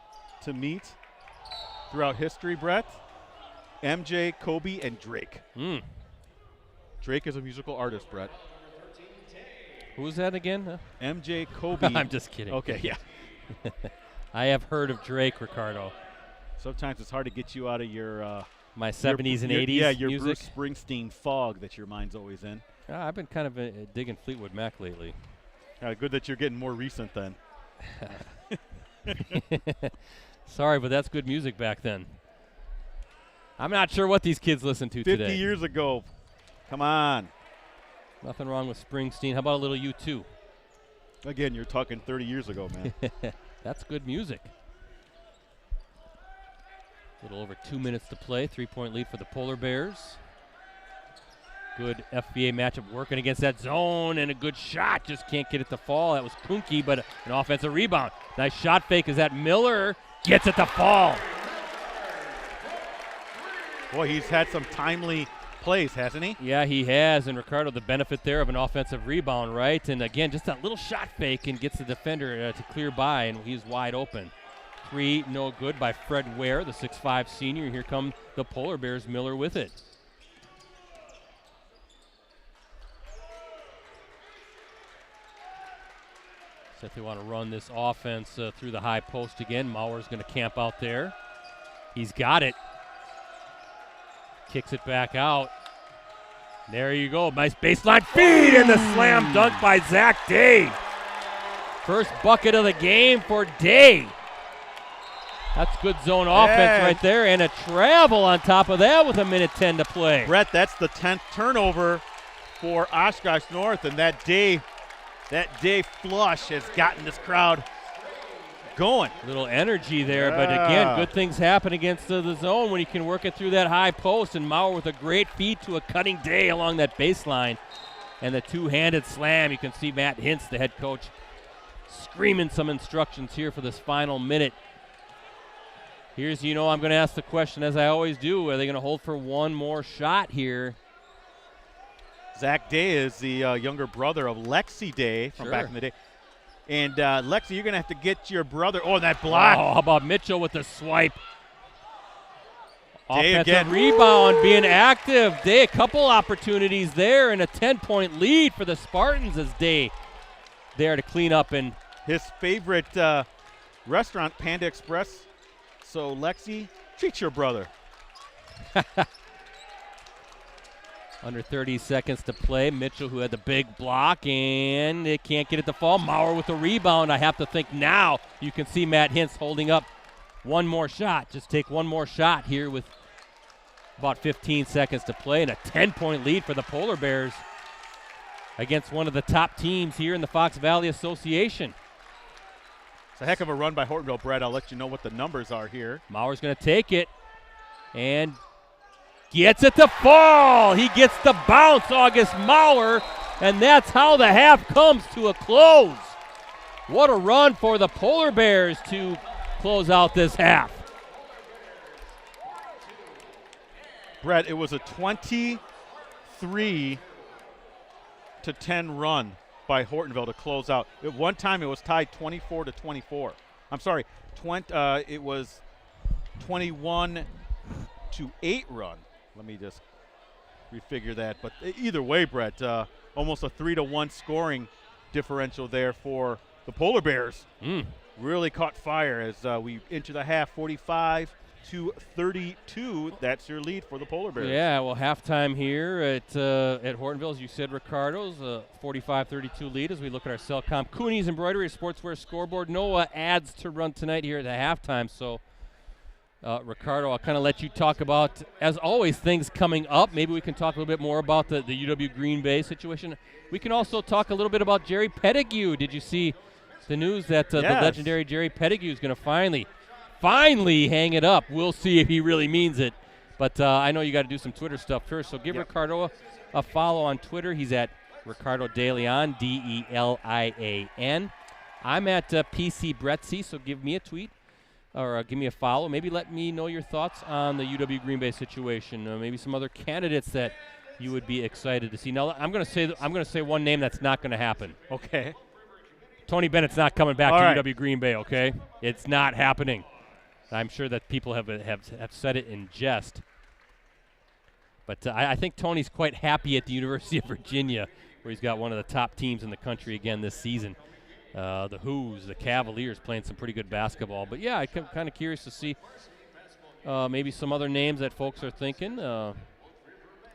meet throughout history, Brett. MJ, Kobe, and Drake. Drake is a musical artist, Brett. Who's that again? MJ, Kobe. I'm just kidding. Okay, yeah. I have heard of Drake, Ricardo. Sometimes it's hard to get you out of your my 70s and 80s yeah, your music. Bruce Springsteen fog that your mind's always in. I've been kind of digging Fleetwood Mac lately. Good that you're getting more recent then. Sorry, but that's good music back then. I'm not sure what these kids listen to 50 today. 50 years ago. Come on. Nothing wrong with Springsteen. How about a little U2? Again, you're talking 30 years ago, man. That's good music. A little over 2 minutes to play. 3-point lead for the Polar Bears. Good FBA matchup working against that zone, and a good shot. Just can't get it to fall. That was Kunke, but an offensive rebound. Nice shot fake. Is that Miller? Gets it to fall. Boy, he's had some timely plays, hasn't he? Yeah, he has. And Ricardo, the benefit there of an offensive rebound, right? And again, just that little shot fake and gets the defender to clear by, and he's wide open. 3, no good by Fred Ware, the 6'5 senior. Here come the Polar Bears, Miller with it. So if they want to run this offense through the high post again, Maurer's going to camp out there. He's got it. Kicks it back out. There you go. Nice baseline feed and the slam dunk by Zach Day. First bucket of the game for Day. That's good zone offense right there, and a travel on top of that with 1:10 to play. Brett, that's the 10th turnover for Oshkosh North, and that day flush has gotten this crowd going. Little energy there, but again, good things happen against the zone when you can work it through that high post, and Maurer with a great feed to a cutting Day along that baseline. And the two-handed slam, you can see Matt Hintz, the head coach, screaming some instructions here for this final minute Here's, I'm going to ask the question as I always do. Are they going to hold for one more shot here? Zach Day is the younger brother of Lexi Day from back in the day. And Lexi, you're going to have to get your brother. Oh, that block. Oh, how about Mitchell with the swipe? Day Offensive again. rebound, being active. Day, a couple opportunities there, and a 10-point lead for the Spartans as Day there to clean up. And his favorite restaurant, Panda Express. So, Lexi, treat your brother. Under 30 seconds to play. Mitchell, who had the big block, and they can't get it to fall. Maurer with the rebound. I have to think now you can see Matt Hintz holding up one more shot. Just take one more shot here with about 15 seconds to play, and a 10-point lead for the Polar Bears against one of the top teams here in the Fox Valley Association. It's a heck of a run by Hortonville, Brett. I'll let you know what the numbers are here. Maurer's going to take it and gets it to fall. He gets the bounce, August Maurer, and that's how the half comes to a close. What a run for the Polar Bears to close out this half. Brett, it was a 23-10 run by Hortonville to close out. At one time, it was tied 24-24. I'm sorry, it was 21-8 run. Let me just refigure that. But either way, Brett, almost a 3-1 scoring differential there for the Polar Bears. Really caught fire as we enter the half, 45-32. That's your lead for the Polar Bears. Yeah, well, halftime here at Hortonville, as you said, Ricardo's a 45-32 lead as we look at our Cellcom Cooney's Embroidery Sportswear scoreboard. No ads to run tonight here at the halftime, so Ricardo, I'll kind of let you talk about, as always, things coming up. Maybe we can talk a little bit more about the UW Green Bay situation. We can also talk a little bit about Jerry Pettigrew. Did you see the news that the legendary Jerry Pettigrew is going to finally hang it up? We'll see if he really means it. But I know you got to do some Twitter stuff first, so give Ricardo a follow on Twitter. He's at Ricardo DeLeon, DeLian. I'm at PC Bretzi, so give me a tweet. Or give me a follow. Maybe let me know your thoughts on the UW Green Bay situation. Maybe some other candidates that you would be excited to see. Now I'm going to say one name that's not going to happen. Okay. Tony Bennett's not coming back All to right. UW Green Bay. Okay, it's not happening. I'm sure that people have said it in jest. But I think Tony's quite happy at the University of Virginia, where he's got one of the top teams in the country again this season. The Who's, the Cavaliers, playing some pretty good basketball. But, yeah, I'm kind of curious to see maybe some other names that folks are thinking. It's going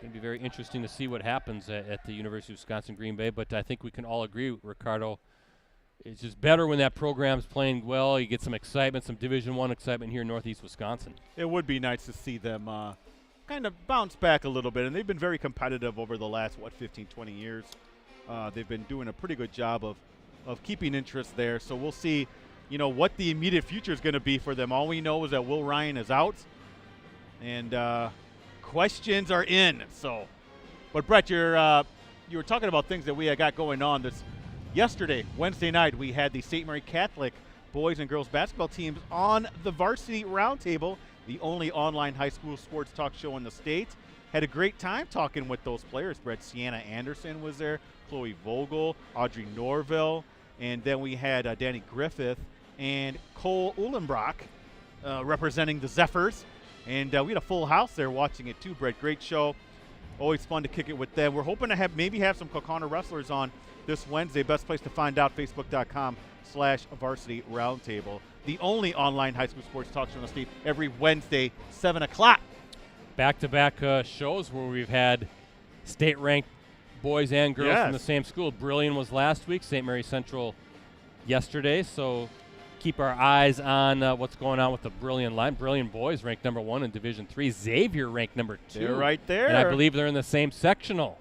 to be very interesting to see what happens at the University of Wisconsin-Green Bay. But I think we can all agree, Ricardo, it's just better when that program's playing well. You get some excitement, some Division I excitement here in Northeast Wisconsin. It would be nice to see them kind of bounce back a little bit. And they've been very competitive over the last, 15, 20 years. They've been doing a pretty good job of keeping interest there. So we'll see, what the immediate future is going to be for them. All we know is that Will Ryan is out, and questions are in. So, but Brett, you were talking about things that we got going on. Yesterday, Wednesday night, we had the St. Mary Catholic boys and girls basketball teams on the Varsity Roundtable, the only online high school sports talk show in the state. Had a great time talking with those players. Brett, Sienna Anderson was there, Chloe Vogel, Audrey Norville, and then we had Danny Griffith and Cole Uhlenbrock representing the Zephyrs. And we had a full house there watching it too, Brett. Great show. Always fun to kick it with them. We're hoping to maybe have some Kaukauna wrestlers on this Wednesday. Best place to find out, Facebook.com/Varsity Roundtable. The only online high school sports talk show in the state every Wednesday, 7 o'clock. Back-to-back shows where we've had state-ranked boys and girls from the same school. Brillion was last week, St. Mary Central yesterday, so keep our eyes on what's going on with the Brillion line. Brillion boys ranked number 1 in Division III. Xavier ranked number 2. They're right there. And I believe they're in the same sectional.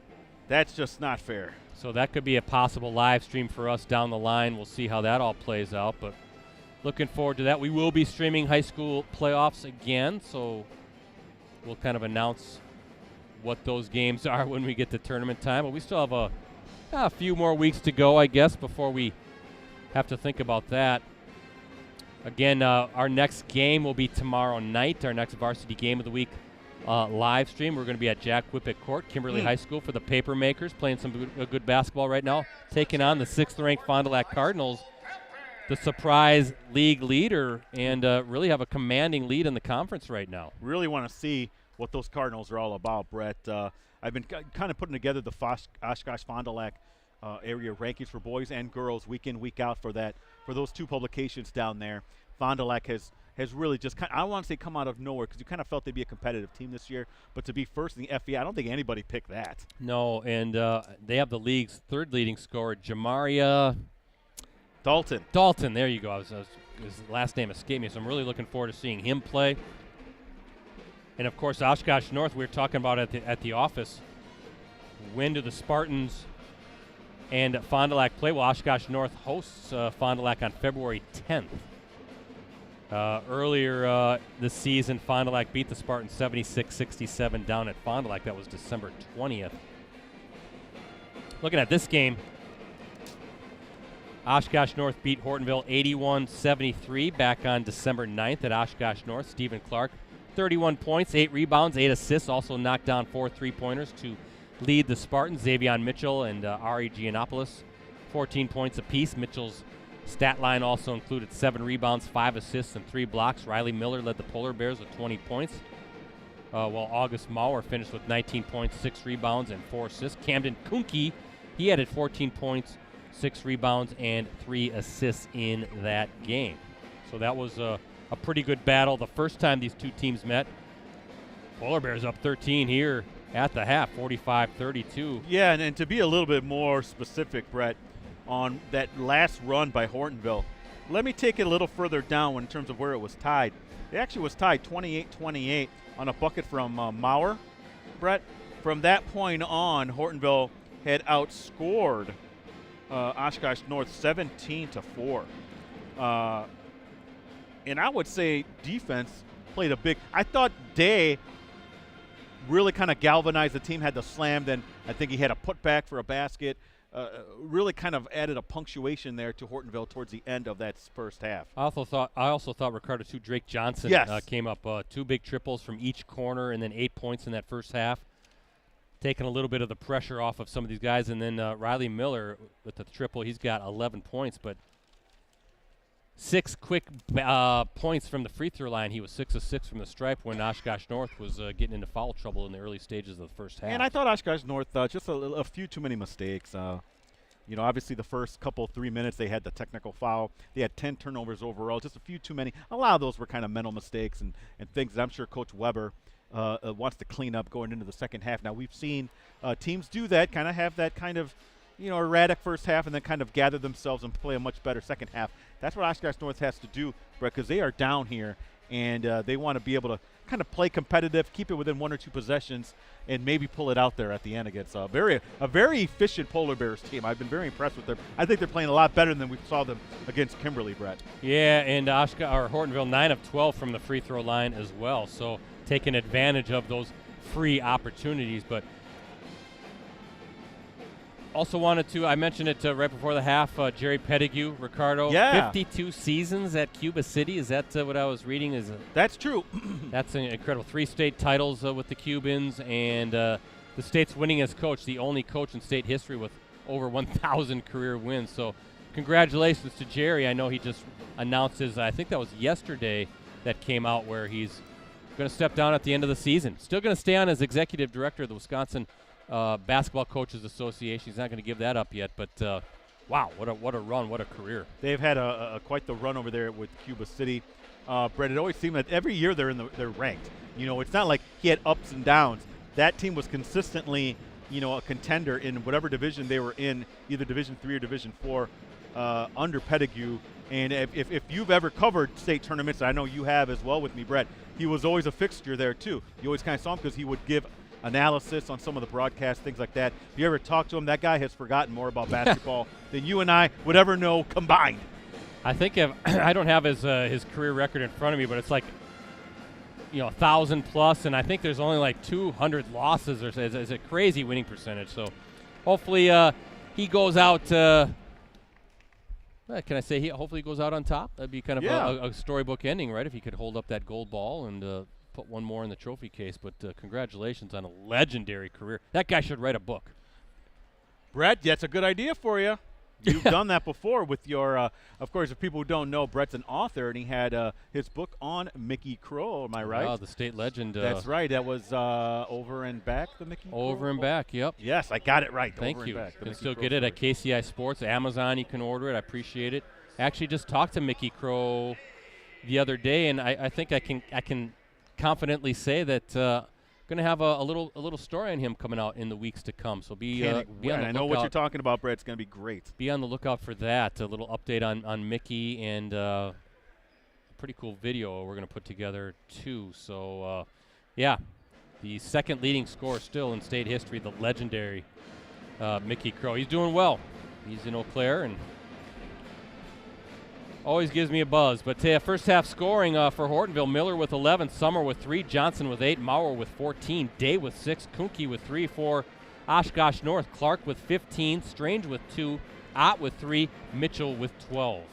That's just not fair. So that could be a possible live stream for us down the line. We'll see how that all plays out, but looking forward to that. We will be streaming high school playoffs again, so we'll kind of announce what those games are when we get to tournament time. But we still have a few more weeks to go, I guess, before we have to think about that. Again, our next game will be tomorrow night, our next varsity game of the week live stream. We're going to be at Jack Whippet Court, Kimberly High School, for the Paper Makers, playing some good basketball right now, taking on the 6th-ranked Fond du Lac Cardinals, the surprise league leader, and really have a commanding lead in the conference right now. Really want to see what those Cardinals are all about, Brett. I've been kind of putting together the Oshkosh Fond du Lac area rankings for boys and girls week in, week out for those two publications down there. Fond du Lac has really just I don't want to say come out of nowhere, because you kind of felt they'd be a competitive team this year, but to be first in the FBA, I don't think anybody picked that. No, and they have the league's third leading scorer, Jamaria Dalton, there you go. His last name escaped me, so I'm really looking forward to seeing him play. And, of course, Oshkosh North, we were talking about at the office. When do the Spartans and Fond du Lac play? Well, Oshkosh North hosts Fond du Lac on February 10th. Earlier this season, Fond du Lac beat the Spartans 76-67 down at Fond du Lac. That was December 20th. Looking at this game, Oshkosh North beat Hortonville 81-73 back on December 9th at Oshkosh North. Stephen Clark, 31 points, 8 rebounds, 8 assists, also knocked down 4 3-pointers to lead the Spartans. Xavion Mitchell and Ari Giannopoulos, 14 points apiece. Mitchell's stat line also included 7 rebounds, 5 assists, and 3 blocks. Riley Miller led the Polar Bears with 20 points, while August Maurer finished with 19 points, 6 rebounds, and 4 assists. Camden Kuhnke, he added 14 points, 6 rebounds, and 3 assists in that game. So that was a pretty good battle the first time these two teams met. Polar Bears up 13 here at the half, 45-32. Yeah, and to be a little bit more specific, Brett, on that last run by Hortonville, let me take it a little further down in terms of where it was tied. It actually was tied 28-28 on a bucket from Maurer. Brett, from that point on, Hortonville had outscored Oshkosh North 17-4. And I would say defense played a big – I thought Day really kind of galvanized the team, had the slam, then I think he had a putback for a basket. Really kind of added a punctuation there to Hortonville towards the end of that first half. I also thought Ricardo too. Drake Johnson came up 2 big triples from each corner, and then 8 points in that first half, taking a little bit of the pressure off of some of these guys. And then Riley Miller with the triple, he's got 11 points, but 6 quick points from the free throw line. He was 6 of 6 from the stripe when Oshkosh North was getting into foul trouble in the early stages of the first half. And I thought Oshkosh North just a few too many mistakes. Obviously the first 3 minutes they had the technical foul. They had 10 turnovers overall, just a few too many. A lot of those were kind of mental mistakes and things that I'm sure Coach Weber wants to clean up going into the second half. Now we've seen teams do that, kind of have that kind of erratic first half and then kind of gather themselves and play a much better second half. That's what Oshkosh North has to do, Brett, because they are down here and they want to be able to kind of play competitive, keep it within 1 or 2 possessions, and maybe pull it out there at the end against a very efficient Polar Bears team. I've been very impressed with them. I think they're playing a lot better than we saw them against Kimberly, Brett. Yeah, and Hortonville 9 of 12 from the free throw line as well, so taking advantage of those free opportunities. But also wanted to, I mentioned it right before the half, Jerry Pettigrew, Ricardo, 52 seasons at Cuba City. Is that what I was reading? That's true. That's an incredible. 3 state titles with the Cubans, and the state's winningest coach, the only coach in state history with over 1,000 career wins. So congratulations to Jerry. I know he just announced his, I think that was yesterday that came out, where he's going to step down at the end of the season. Still going to stay on as executive director of the Wisconsin Basketball Coaches Association. He's not going to give that up yet, but wow, what a run, what a career. They've had quite the run over there with Cuba City. Brett, it always seemed that every year they're ranked. It's not like he had ups and downs. That team was consistently, a contender in whatever division they were in, either Division III or Division IV, under Pettigrew. And if you've ever covered state tournaments, I know you have as well with me, Brett, he was always a fixture there too. You always kind of saw him because he would give analysis on some of the broadcasts, things like that. If you ever talk to him, that guy has forgotten more about basketball than you and I would ever know combined. I think I don't have his career record in front of me, but it's like 1,000 plus, and I think there's only like 200 losses. It's a crazy winning percentage. So hopefully he goes out Can I say hopefully he goes out on top? That'd be kind of Yeah. a storybook ending, right? If he could hold up that gold ball and put one more in the trophy case. But congratulations on a legendary career. That guy should write a book. Brett, that's a good idea for you. You've done that before with your, of course, if people who don't know, Brett's an author, and he had his book on Mickey Crow, am I right? Oh, the state legend. That's right. That was Over and Back, the Mickey Crow? Over and Back, yep. Yes, I got it right. Thank Over you. And Back, You can Mickey still Crow get it at story. KCI Sports. Amazon, you can order it. I appreciate it. Actually just talked to Mickey Crow the other day, and I think I can confidently say that going to have a little story on him coming out in the weeks to come. So be on the I know what lookout. you're talking about, Brett. It's going to be great. Be on the lookout for that. A little update on Mickey and a pretty cool video we're going to put together too. So yeah, the second leading scorer still in state history, the legendary Mickey Crow. He's doing well. He's in Eau Claire and always gives me a buzz. But first half scoring for Hortonville: Miller with 11, Summer with 3, Johnson with 8, Maurer with 14, Day with 6, Kuhnke with 3 for Oshkosh North, Clark with 15, Strange with 2, Ott with 3, Mitchell with 12.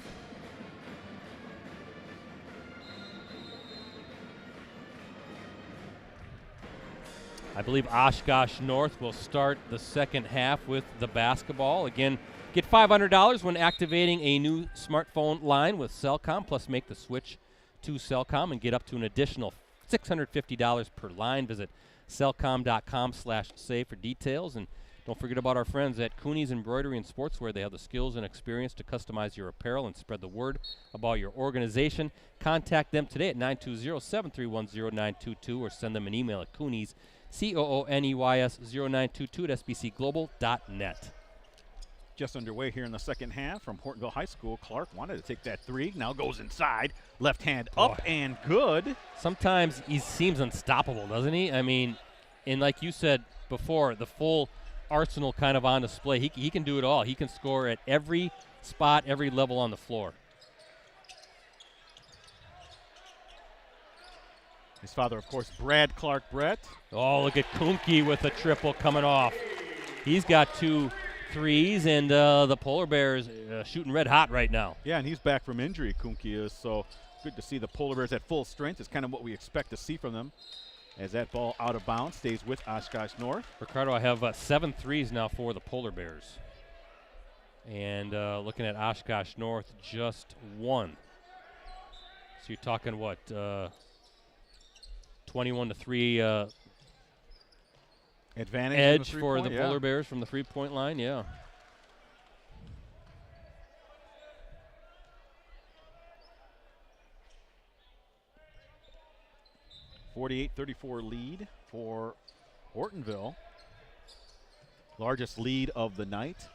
I believe Oshkosh North will start the second half with the basketball. Again, get $500 when activating a new smartphone line with Cellcom, plus make the switch to Cellcom and get up to an additional $650 per line. Visit cellcom.com/save for details. And don't forget about our friends at Cooney's Embroidery and Sportswear. They have the skills and experience to customize your apparel and spread the word about your organization. Contact them today at 920-731-0922 or send them an email at Cooney's, COONEYS0922@sbcglobal.net. Just underway here in the second half from Hortonville High School. Clark wanted to take that three. Now goes inside. Left hand up and good. Sometimes he seems unstoppable, doesn't he? I mean, and like you said before, the full arsenal kind of on display. He can do it all. He can score at every spot, every level on the floor. His father, of course, Brad Clark Brett. Oh, look at Kuhnke with a triple coming off. He's got 2 threes, and the Polar Bears shooting red hot right now. Yeah, and he's back from injury, Kuhnke is, so good to see the Polar Bears at full strength. It's kind of what we expect to see from them as that ball out of bounds stays with Oshkosh North. Ricardo, I have 7 threes now for the Polar Bears. And looking at Oshkosh North, just 1. So you're talking what, 21-3 advantage edge for the yeah. Polar Bears from the 3-point line, yeah. .34 lead for Hortonville. Largest lead of the night.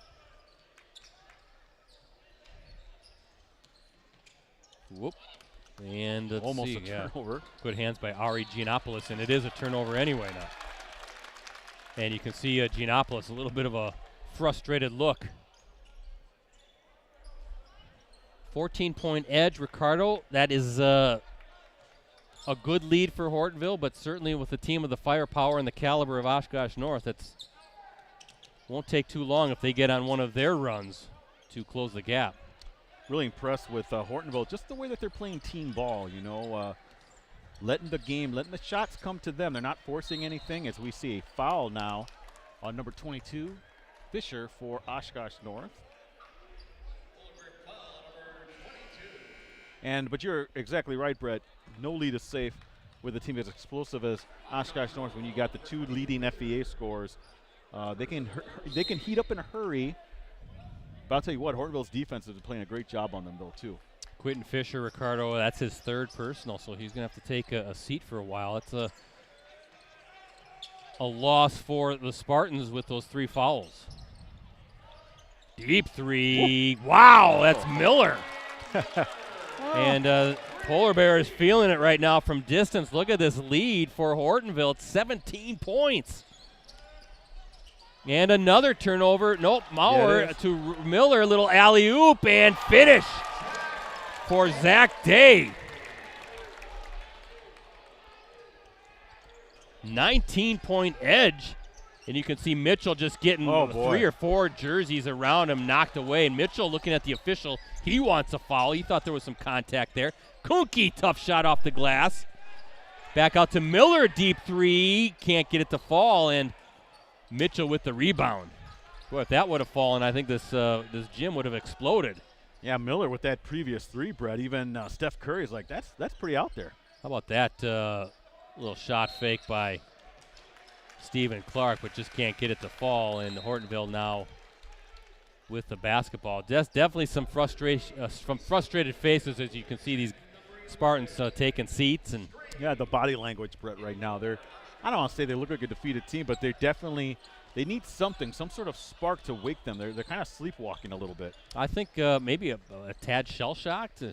Whoop. And let's Almost see, a turnover. Good hands by Ari Giannopoulos, and it is a turnover anyway now. And you can see Giannopoulos, a little bit of a frustrated look. 14-point edge, Ricardo. That is a good lead for Hortonville, but certainly with the team of the firepower and the caliber of Oshkosh North, it won't take too long if they get on one of their runs to close the gap. Really impressed with Hortonville, just the way that they're playing team ball, you know, letting the shots come to them. They're not forcing anything, as we see a foul now on number 22, Fisher, for Oshkosh North. But you're exactly right, Brett. No lead is safe with a team as explosive as Oshkosh North. When you got the 2 leading FVA scores, they can heat up in a hurry. But I'll tell you what, Hortonville's defense is playing a great job on them, though, too. Quentin Fisher, Ricardo, that's his 3rd personal, so he's going to have to take a seat for a while. It's a loss for the Spartans with those 3 fouls. Deep 3. Whoa. Wow, that's Miller. And Polar Bear is feeling it right now from distance. Look at this lead for Hortonville. It's 17 points. And another turnover. Nope, Maurer to Miller. A little alley-oop and finish for Zach Day. 19-point edge And you can see Mitchell just getting 3 or 4 jerseys around him knocked away. And Mitchell looking at the official. He wants a foul. He thought there was some contact there. Kuhnke, tough shot off the glass. Back out to Miller, deep three. Can't get it to fall. And Mitchell with the rebound. Boy, if that would have fallen, I think this gym would have exploded. Yeah, Miller with that previous three, Brett. Even Steph Curry's like, that's pretty out there. How about that little shot fake by Stephen Clark, but just can't get it to fall. And Hortonville now with the basketball. Definitely some frustration, from frustrated faces as you can see these Spartans taking seats. And yeah, the body language, Brett, right now. I don't want to say they look like a defeated team, but they need something, some sort of spark to wake them. They're kind of sleepwalking a little bit. I think maybe a tad shell-shocked.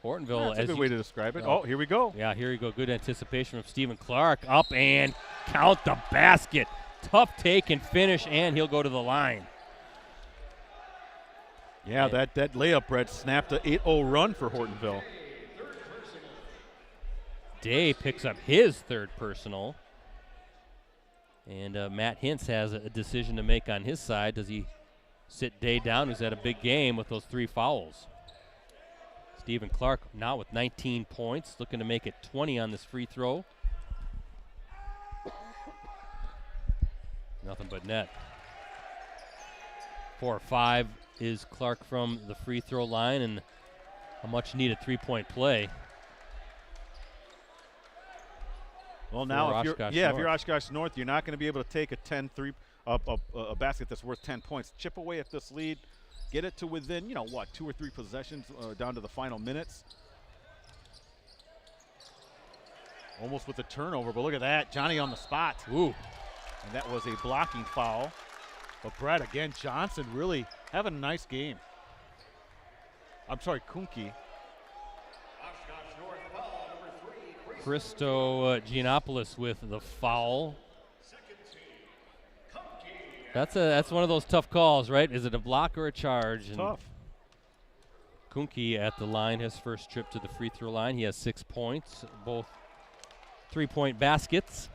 Hortonville. That's a good way to describe it. Oh, here we go. Yeah, here you go. Good anticipation from Stephen Clark. Up and count the basket. Tough take and finish, and he'll go to the line. Yeah, that layup, Brett, snapped an 8-0 run for Hortonville. Day picks up his third personal. And Matt Hintz has a decision to make on his side. Does he sit Day down, who's had a big game with those 3 fouls? Stephen Clark now with 19 points, looking to make it 20 on this free throw. Nothing but net. 4 or 5 is Clark from the free throw line, and a much needed 3-point play. Well, now if you're Oshkosh North, you're not going to be able to take a basket that's worth 10 points. Chip away at this lead, get it to within, 2 or 3 possessions down to the final minutes. Almost with a turnover, but look at that, Johnny on the spot. Ooh. And that was a blocking foul. But Brett, again, Johnson really having a nice game. I'm sorry, Kuhnke. Christo Giannopoulos with the foul. That's one of those tough calls, right? Is it a block or a charge? And tough. Kuhnke at the line, his first trip to the free throw line. He has 6 points, both 3-point baskets.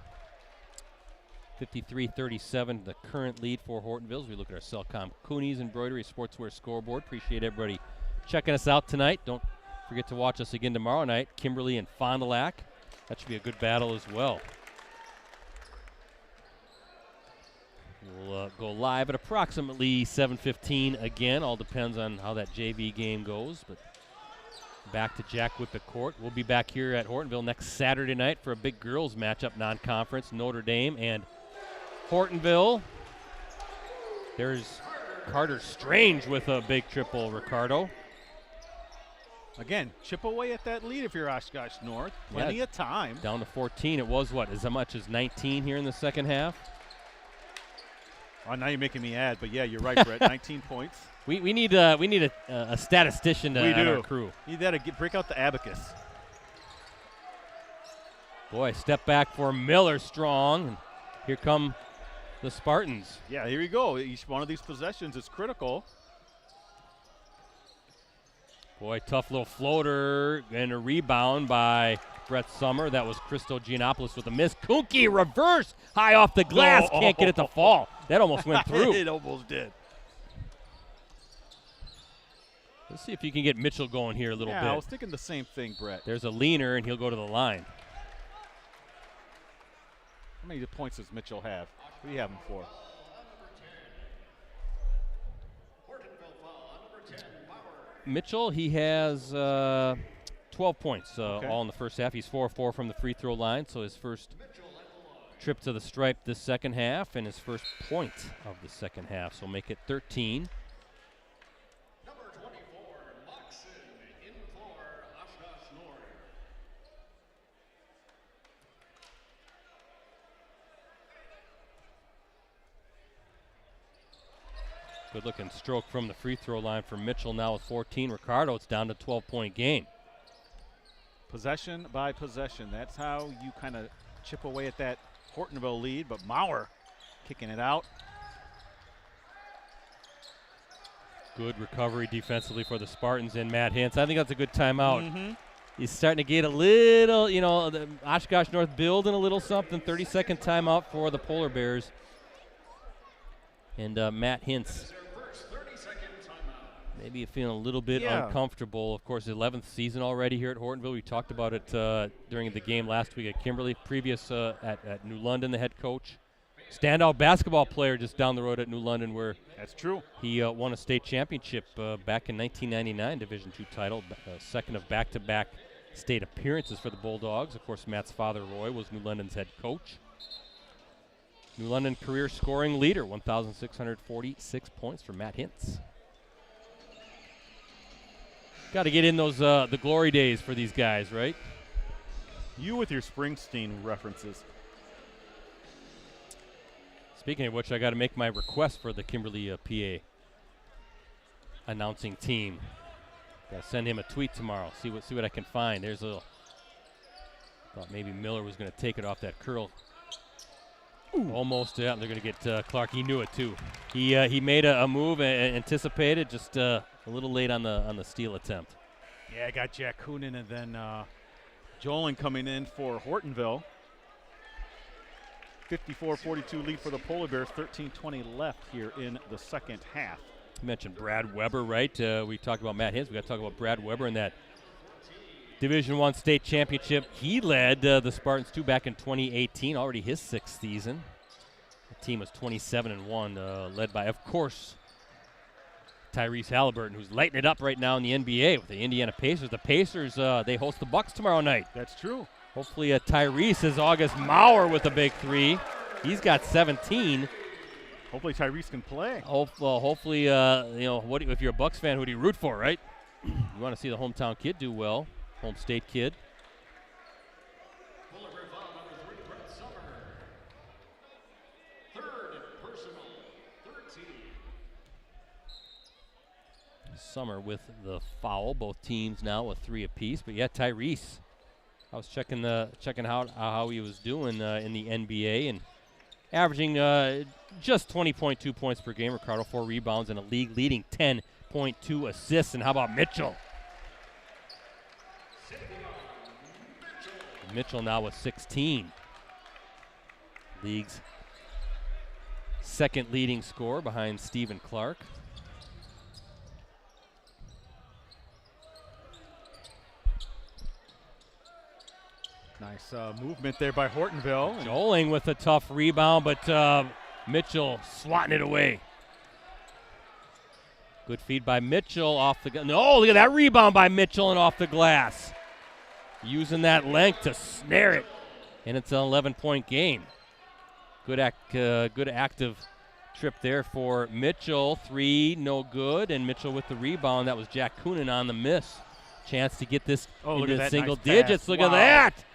53-37, the current lead for Hortonville. As we look at our Cellcom Coonies Embroidery Sportswear scoreboard. Appreciate everybody checking us out tonight. Don't forget to watch us again tomorrow night. Kimberly and Fond du Lac. That should be a good battle as well. We'll go live at approximately 7:15 again. All depends on how that JV game goes. But back to Jack Whippet Court. We'll be back here at Hortonville next Saturday night for a big girls matchup, non-conference, Notre Dame and Hortonville. There's Carter Strange with a big triple, Ricardo. Again, chip away at that lead if you're Oshkosh North. Plenty of time. Down to 14. It was, as much as 19 here in the second half? Oh, now you're making me add, but yeah, you're right, Brett. 19 points. We need a statistician to add our crew. Need that to break out the abacus. Boy, step back for Miller strong. And here come the Spartans. Yeah, here you go. Each one of these possessions is critical. Boy, tough little floater and a rebound by Brett Summer. That was Christo Giannopoulos with a miss. Kuhnke reverse high off the glass. Can't get it to fall. That almost went through. It almost did. Let's see if you can get Mitchell going here a little bit. Yeah, I was thinking the same thing, Brett. There's a leaner, and he'll go to the line. How many points does Mitchell have? What do you have him for? Mitchell, he has 12 points all in the first half. He's 4-4 from the free throw line, so his first trip to the stripe this second half and his first point of the second half, so make it 13. Number 24, Moxon, in for Oshkosh North. Good looking stroke from the free throw line for Mitchell now with 14. Ricardo, it's down to 12-point game. Possession by possession. That's how you kind of chip away at that Hortonville lead, but Maurer kicking it out. Good recovery defensively for the Spartans and Matt Hintz. I think that's a good timeout. He's starting to get a little, the Oshkosh North building a little something. 30-second timeout for the Polar Bears. And Matt Hintz maybe feeling a little bit uncomfortable. Of course, 11th season already here at Hortonville. We talked about it during the game last week at Kimberly. Previous at New London, the head coach. Standout basketball player just down the road at New London, where that's true. He won a state championship back in 1999, Division II title, second of back-to-back state appearances for the Bulldogs. Of course, Matt's father, Roy, was New London's head coach. New London career scoring leader, 1,646 points for Matt Hintz. Got to get in those the glory days for these guys, right? You with your Springsteen references. Speaking of which, I got to make my request for the Kimberly PA announcing team. Got to send him a tweet tomorrow. See what I can find. There's a. Thought maybe Miller was going to take it off that curl. Ooh. Almost. Yeah, they're going to get Clark. He knew it too. He made a move and anticipated, just a little late on the steal attempt. Yeah, I got Jack Coonan and then Joling coming in for Hortonville. 54-42 lead for the Polar Bears. 13:20 left here in the second half. You mentioned Brad Weber, right? We talked about Matt Hintz. We got to talk about Brad Weber in that Division I state championship. He led the Spartans too back in 2018, already his sixth season. The team was 27-1, led by, of course, Tyrese Halliburton, who's lighting it up right now in the NBA with the Indiana Pacers. The Pacers, they host the Bucks tomorrow night. That's true. Hopefully Tyrese is August Maurer with a big three. He's got 17. Hopefully Tyrese can play. Hopefully, if you're a Bucks fan, who do you root for, right? You want to see the hometown kid do well, home state kid. Summer with the foul. Both teams now with 3 apiece. But yeah, Tyrese. I was checking out how he was doing in the NBA and averaging just 20.2 points per game. Ricardo, 4 rebounds and a league-leading 10.2 assists. And how about Mitchell? Mitchell now with 16. League's second leading scorer behind Stephen Clark. Nice movement there by Hortonville. Joling with a tough rebound, but Mitchell swatting it away. Good feed by Mitchell off the. No, look at that rebound by Mitchell and off the glass. Using that length to snare it, and it's an 11-point game. Good active trip there for Mitchell. 3, no good, and Mitchell with the rebound. That was Jack Coonan on the miss. Chance to get this into single digits. Look at that.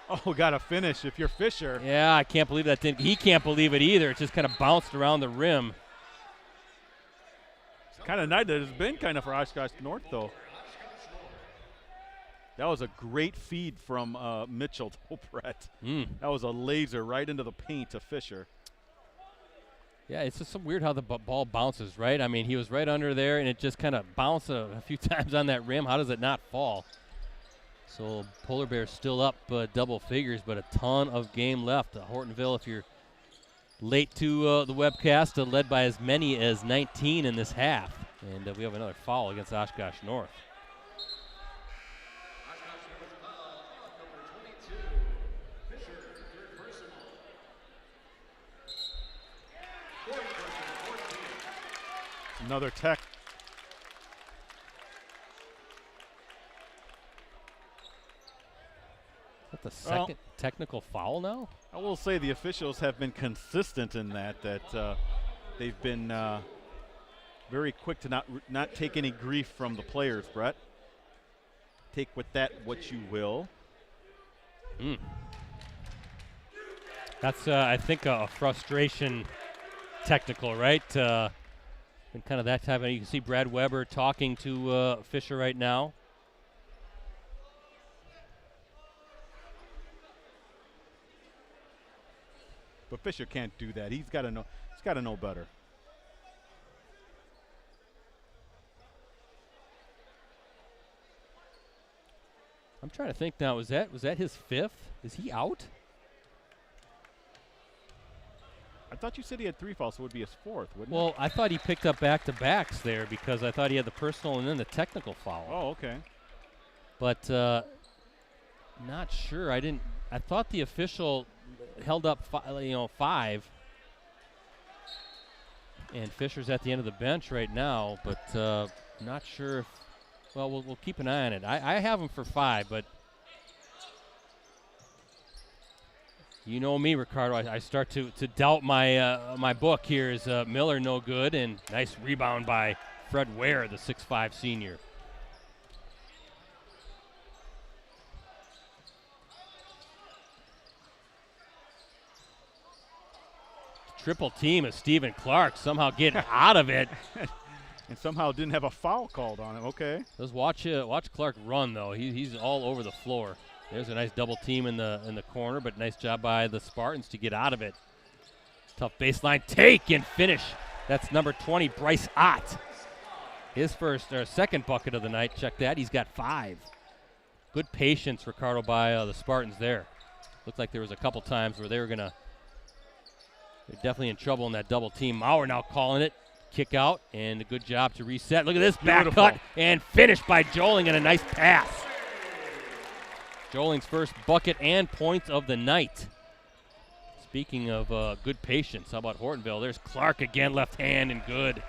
Oh, got to finish if you're Fisher. Yeah, I can't believe that didn't. He can't believe it either. It just kind of bounced around the rim. It's kind of nice that it's been kind of for Oshkosh North, though. That was a great feed from Mitchell to Brett. That was a laser right into the paint to Fisher. Yeah, it's just so weird how the ball bounces, right? I mean, he was right under there, and it just kind of bounced a few times on that rim. How does it not fall? So Polar Bears still up double figures, but a ton of game left. Hortonville, if you're late to the webcast, led by as many as 19 in this half. And we have another foul against Oshkosh North. Another tech. Is that the second technical foul now? I will say the officials have been consistent in that they've been very quick to not take any grief from the players, Brett. Take with that what you will. That's, I think, a frustration technical, right? And kind of that type of, you can see Brad Weber talking to Fisher right now. But Fisher can't do that. He's got to know. He's got to know better. I'm trying to think now. Was that his fifth? Is he out? I thought you said he had 3 fouls, so it would be his 4th, wouldn't it? Well, I thought he picked up back-to-backs there because I thought he had the personal and then the technical foul. Oh, okay. But not sure. I thought the official held up 5. And Fisher's at the end of the bench right now, but not sure if. Well, we'll keep an eye on it. I have him for 5, but you know me, Ricardo. I start to doubt my book here. Is Miller no good? And nice rebound by Fred Ware, the 6'5" senior. Triple team of Stephen Clark, somehow getting out of it. And somehow didn't have a foul called on him. Okay. Let's watch Clark run though. He's all over the floor. There's a nice double team in the corner, but nice job by the Spartans to get out of it. Tough baseline take and finish. That's number 20, Bryce Ott. His second bucket of the night. Check that. He's got 5. Good patience, Ricardo, by the Spartans there. Looked like there was a couple times where they're definitely in trouble in that double team. Maurer now calling it. Kick out, and a good job to reset. Look at this back cut and finish by Joling and a nice pass. Joling's first bucket and points of the night. Speaking of good patience, how about Hortonville? There's Clark again, left hand, and good.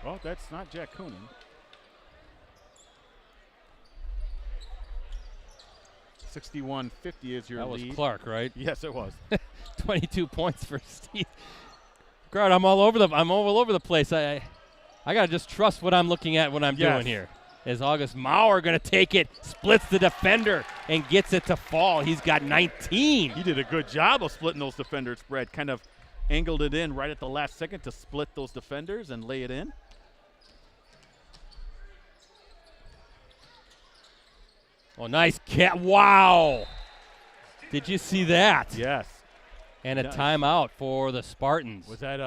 Well, that's not Jack Coonan. 61-50 is your lead. That was Clark, right? Yes, it was. 22 points for Steve. God, I'm all over the place. I gotta just trust what I'm looking at, what I'm doing here. Is August Maurer gonna take it, splits the defender, and gets it to fall. He's got 19. He did a good job of splitting those defenders, Brett. Kind of angled it in right at the last second to split those defenders and lay it in. Oh, nice cat! Wow. Did you see that? Yes. And a timeout for the Spartans. Was that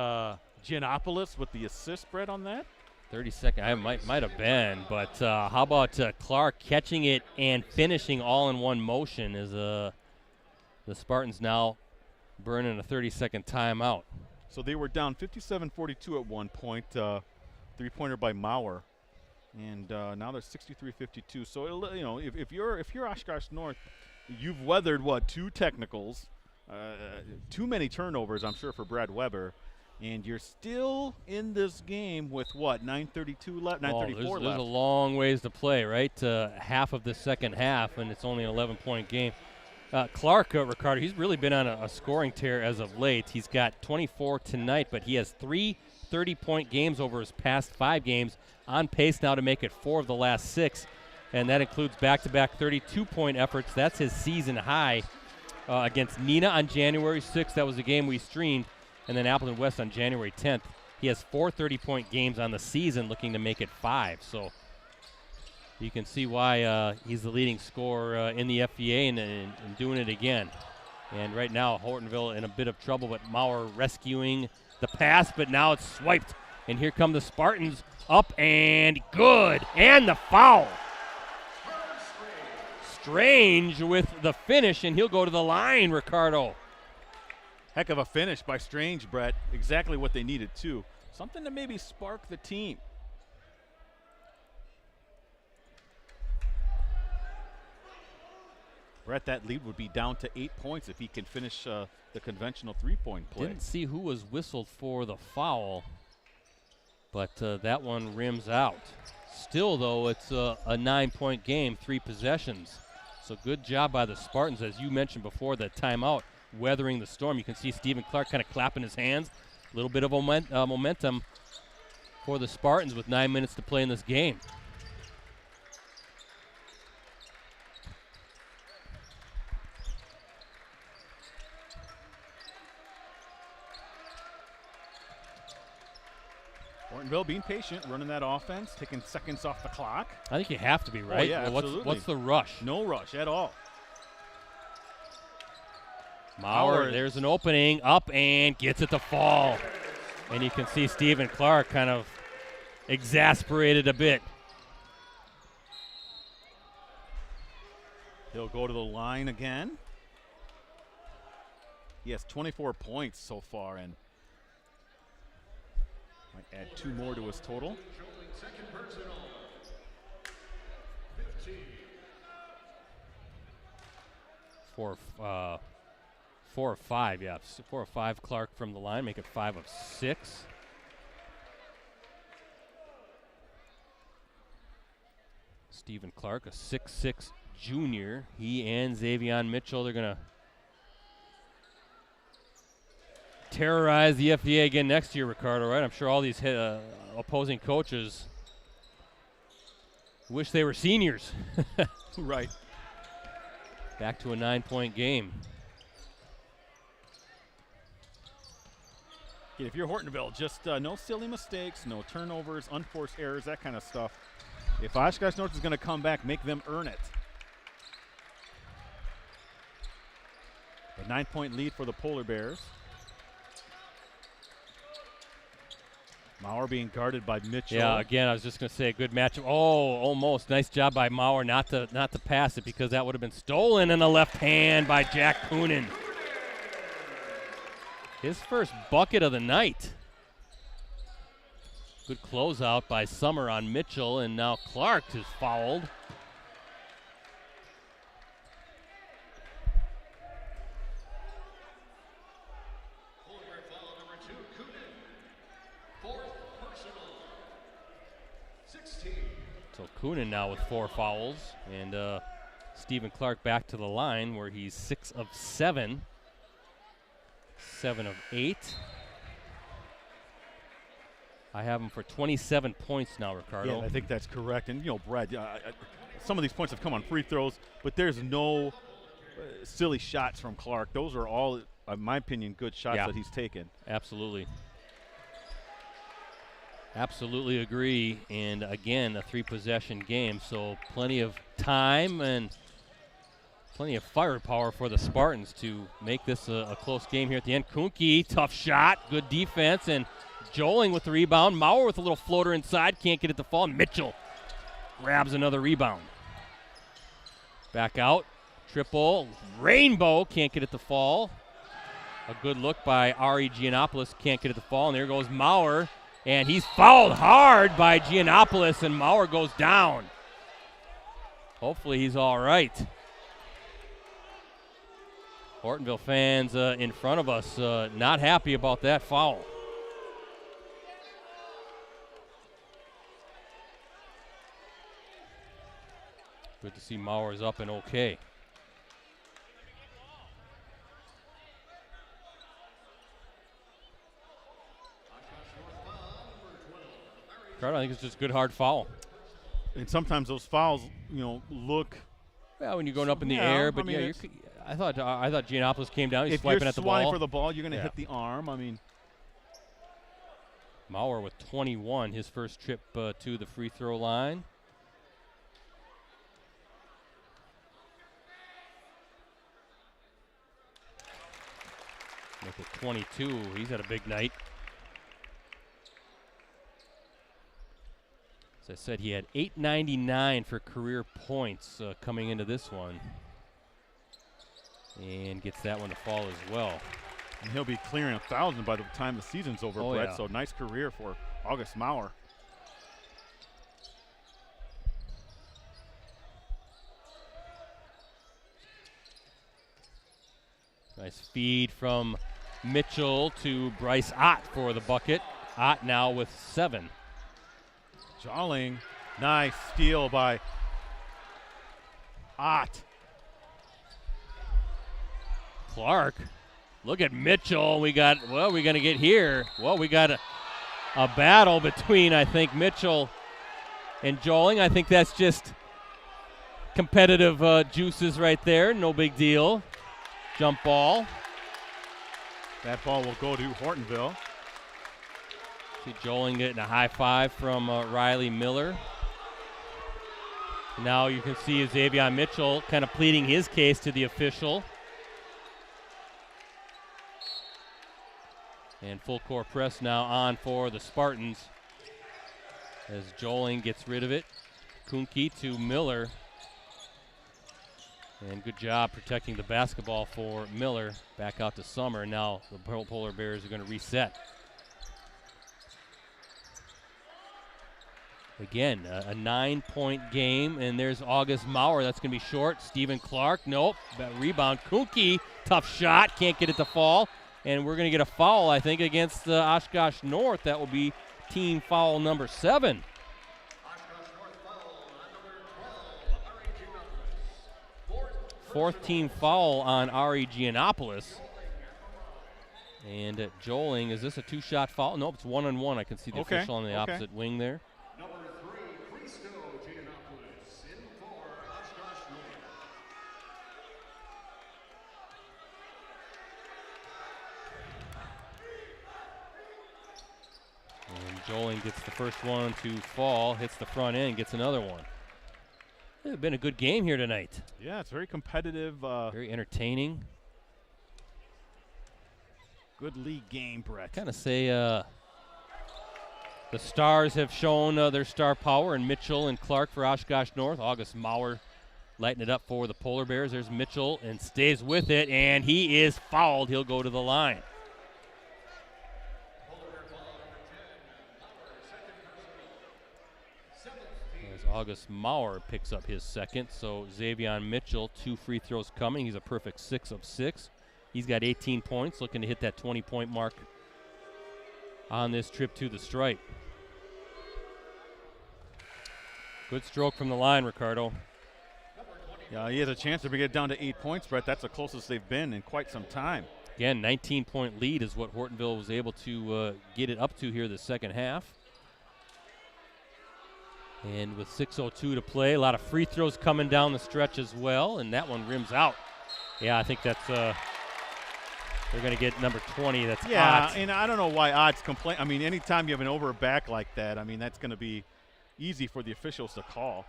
Giannopoulos with the assist, Brett, on that? 30 seconds. I might have been, but how about Clark catching it and finishing all in one motion as the Spartans now burning a 30-second timeout. So they were down 57-42 at one point, three-pointer by Maurer, and now they're 63-52. So if you're Oshkosh North, you've weathered 2 technicals, too many turnovers, I'm sure, for Brad Weber. And you're still in this game with 9:32 left, 9:34 left. There's a long ways to play, right? Half of the second half, and it's only an 11-point game. Clark, Ricardo, he's really been on a scoring tear as of late. He's got 24 tonight, but he has 3 30-point games over his past 5 games, on pace now to make it 4 of the last 6, and that includes back-to-back 32-point efforts. That's his season high against Neenah on January 6th. That was the game we streamed. And then Appleton West on January 10th. He has 4 30-point games on the season, looking to make it 5. So you can see why he's the leading scorer in the FVA and doing it again. And right now, Hortonville in a bit of trouble, but Maurer rescuing the pass, but now it's swiped. And here come the Spartans up and good. And the foul. Strange with the finish, and he'll go to the line, Ricardo. Heck of a finish by Strange, Brett. Exactly what they needed, too. Something to maybe spark the team. Brett, that lead would be down to 8 points if he can finish the conventional three-point play. Didn't see who was whistled for the foul, but that one rims out. Still, though, it's a 9-point game, 3 possessions. So good job by the Spartans, as you mentioned before, the timeout. Weathering the storm. You can see Stephen Clark kind of clapping his hands. A little bit of momentum for the Spartans with 9 minutes to play in this game. Hortonville being patient, running that offense, taking seconds off the clock. I think you have to be, right? Oh, yeah, absolutely. What's the rush? No rush at all. Maurer, there's an opening, up and gets it to fall. And you can see Stephen Clark kind of exasperated a bit. He'll go to the line again. He has 24 points so far and might add 2 more to his total. Second personal. 15. 4 of 5, yeah. 4 of 5 Clark from the line, make it 5 of 6. Stephen Clark, a 6'6" junior. He and Xavion Mitchell, they're going to terrorize the FVA again next year, Ricardo, right? I'm sure all these opposing coaches wish they were seniors. Right. Back to a 9-point game. If you're Hortonville, just no silly mistakes, no turnovers, unforced errors, that kind of stuff. If Oshkosh North is going to come back, make them earn it. A 9-point lead for the Polar Bears. Maurer being guarded by Mitchell. Yeah, again, I was just going to say a good matchup. Oh, almost. Nice job by Maurer not to pass it because that would have been stolen in the left hand by Jack Coonan. His first bucket of the night. Good closeout by Summer on Mitchell, and now Clark is fouled. Foul number 2, Coonan. 4th personal. 16. So Coonan now with 4 fouls, and Stephen Clark back to the line where he's 6 of 7. 7 of 8. I have him for 27 points now, Ricardo. Yeah, I think that's correct. And, you know, Brad, some of these points have come on free throws, but there's no silly shots from Clark. Those are all, in my opinion, good shots that he's taken. Absolutely. Absolutely agree. And, again, a 3-possession game, so plenty of time and plenty of firepower for the Spartans to make this a close game here at the end. Kuhnke, tough shot, good defense, and Joling with the rebound. Maurer with a little floater inside, can't get it to fall. Mitchell grabs another rebound. Back out, triple, Rainbow, can't get it to fall. A good look by Ari Giannopoulos, can't get it to fall, and there goes Maurer, and he's fouled hard by Giannopoulos, and Maurer goes down. Hopefully he's all right. Hortonville fans in front of us not happy about that foul. Good to see Maurer's up and okay. Ricardo, I think it's just a good hard foul. And sometimes those fouls, you know, look. Well, when you're going up in the air, but I mean, I thought Giannopoulos came down. He's if swiping you're at the swatting ball. for the ball, you're going to hit the arm. I mean, Maurer with 21, his first trip to the free throw line. Make it 22. He's had a big night. As I said, he had 899 for career points coming into this one. And gets that one to fall as well. And he'll be clearing 1,000 by the time the season's over, Brett. Yeah. So nice career for August Maurer. Nice feed from Mitchell to Bryce Ott for the bucket. Ott now with 7. Jolling, nice steal by Ott. Clark, look at Mitchell. We got to get here. Well, we got a battle between, I think, Mitchell and Joling. I think that's just competitive juices right there. No big deal. Jump ball. That ball will go to Hortonville. See Joling getting a high five from Riley Miller. Now you can see Xavier Mitchell kind of pleading his case to the official. And full court press now on for the Spartans as Joling gets rid of it. Kuhnke to Miller. And good job protecting the basketball for Miller. Back out to Summer, and now the Polar Bears are going to reset. Again, a 9-point game, and there's August Maurer. That's going to be short. Stephen Clark, nope. That rebound. Kuhnke, tough shot. Can't get it to fall. And we're going to get a foul, I think, against Oshkosh North. That will be team foul number 7. Oshkosh North foul on number 12, Ari Giannopoulos. Fourth team foul on Ari Giannopoulos. And Joling, is this a 2-shot foul? Nope, it's 1-on-1. I can see the official on the opposite wing there. Number 3, Christo Giannopoulos in for Oshkosh North. And Joling gets the first one to fall, hits the front end, gets another one. It's been a good game here tonight. Yeah, it's very competitive. Very entertaining. Good league game, Brett. Kind of say the Stars have shown their star power, and Mitchell and Clark for Oshkosh North. August Maurer lighting it up for the Polar Bears. There's Mitchell and stays with it, and he is fouled. He'll go to the line. As August Maurer picks up his second, so Xavier Mitchell, 2 free throws coming. He's a perfect 6 of 6. He's got 18 points, looking to hit that 20-point mark on this trip to the stripe. Good stroke from the line, Ricardo. Yeah, he has a chance to get it down to 8 points, Brett. That's the closest they've been in quite some time. Again, 19-point lead is what Hortonville was able to get it up to here the second half. And with 6:02 to play, a lot of free throws coming down the stretch as well, and that one rims out. Yeah, I think that's they're going to get number 20. That's yeah, Ott. and I don't know why odds complain. I mean, anytime you have an over back like that, I mean, that's going to be easy for the officials to call.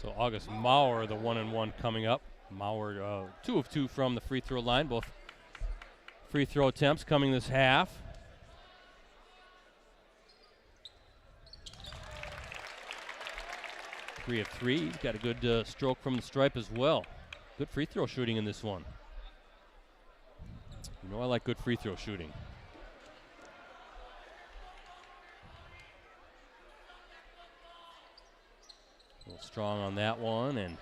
So August Maurer, the 1-and-1 coming up. Maurer, 2 of 2 from the free throw line. Both free throw attempts coming this half. Three of 3. He's got a good stroke from the stripe as well. Good free throw shooting in this one. You know I like good free throw shooting. A little strong on that one, and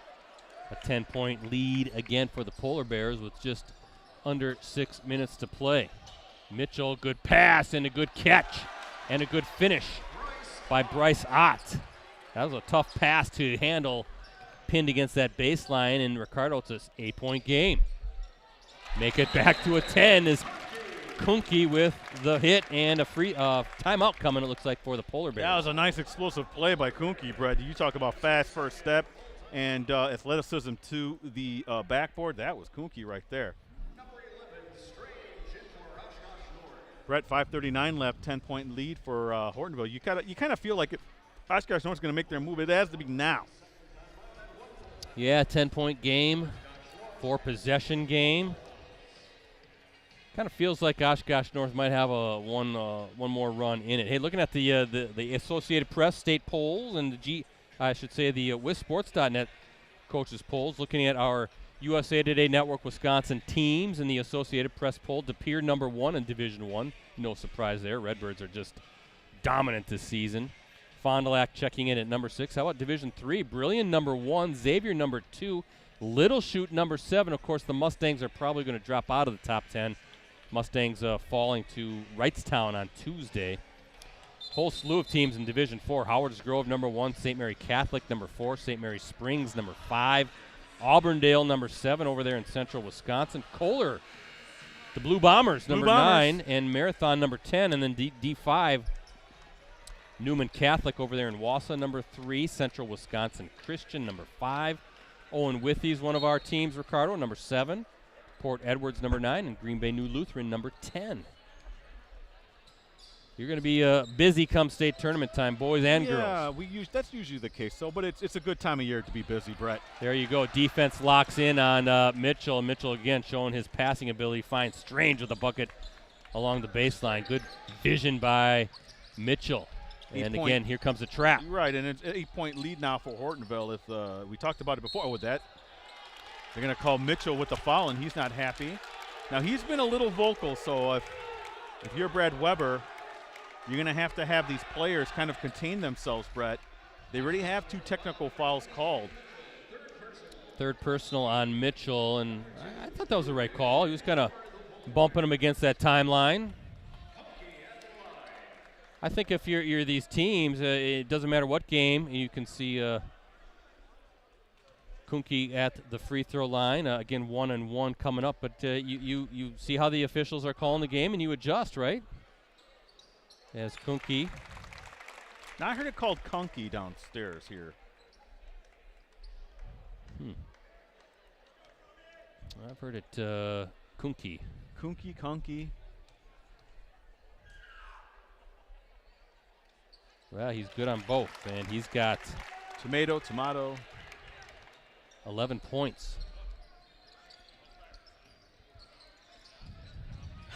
a 10-point lead again for the Polar Bears with just under 6 minutes to play. Mitchell, good pass and a good catch and a good finish by Bryce Ott. That was a tough pass to handle, pinned against that baseline, and Ricardo, it's an 8-point game. Make it back to a 10 is Kuhnke with the hit and a free timeout coming, it looks like, for the Polar Bears. That was a nice explosive play by Kuhnke, Brett. You talk about fast first step and athleticism to the backboard. That was Kuhnke right there. Brett, 5:39 left, 10-point lead for Hortonville. You kind of feel like Oshkosh North's going to make their move. It has to be now. Yeah, 10-point game, 4-possession game. Kind of feels like Oshkosh North might have a one more run in it. Hey, looking at the Associated Press state polls and the WisSports.net coaches polls, looking at our USA Today Network Wisconsin teams in the Associated Press poll. De Pere number 1 in Division 1. No surprise there. Redbirds are just dominant this season. Fond du Lac checking in at number 6. How about Division 3? Brillion number 1, Xavier number 2, Little Chute number 7. Of course, the Mustangs are probably going to drop out of the top 10. Mustangs falling to Wrightstown on Tuesday. Whole slew of teams in Division 4. Howard's Grove number 1, St. Mary Catholic number 4, St. Mary Springs number 5, Auburndale number 7 over there in central Wisconsin. Kohler, the Blue Bombers number 9, and Marathon number 10, and then D5, Newman Catholic over there in Wausau number 3, Central Wisconsin Christian number 5, Owen Withy's one of our teams, Ricardo, number 7, Port Edwards number 9, and Green Bay New Lutheran number 10. You're going to be busy come state tournament time, boys and girls. Yeah, that's usually the case. So, but it's a good time of year to be busy, Brett. There you go. Defense locks in on Mitchell. Mitchell again showing his passing ability. Finds Strange with a bucket along the baseline. Good vision by Mitchell. And again, here comes the trap. Right, and it's an 8-point lead now for Hortonville. If we talked about it before with that. They're going to call Mitchell with the foul, and he's not happy. Now, he's been a little vocal, so if you're Brad Weber, you're going to have these players kind of contain themselves, Brett. They already have 2 technical fouls called. Third personal on Mitchell, and I thought that was the right call. He was kind of bumping him against that timeline. I think if you're these teams, it doesn't matter what game, you can see Kunke at the free throw line. Again, 1-and-1 coming up, but you see how the officials are calling the game, and you adjust, right? As Kunke. Now I heard it called Kunke downstairs here. I've heard it Kunke. Kunke. Well, he's good on both, and he's got tomato. 11 points.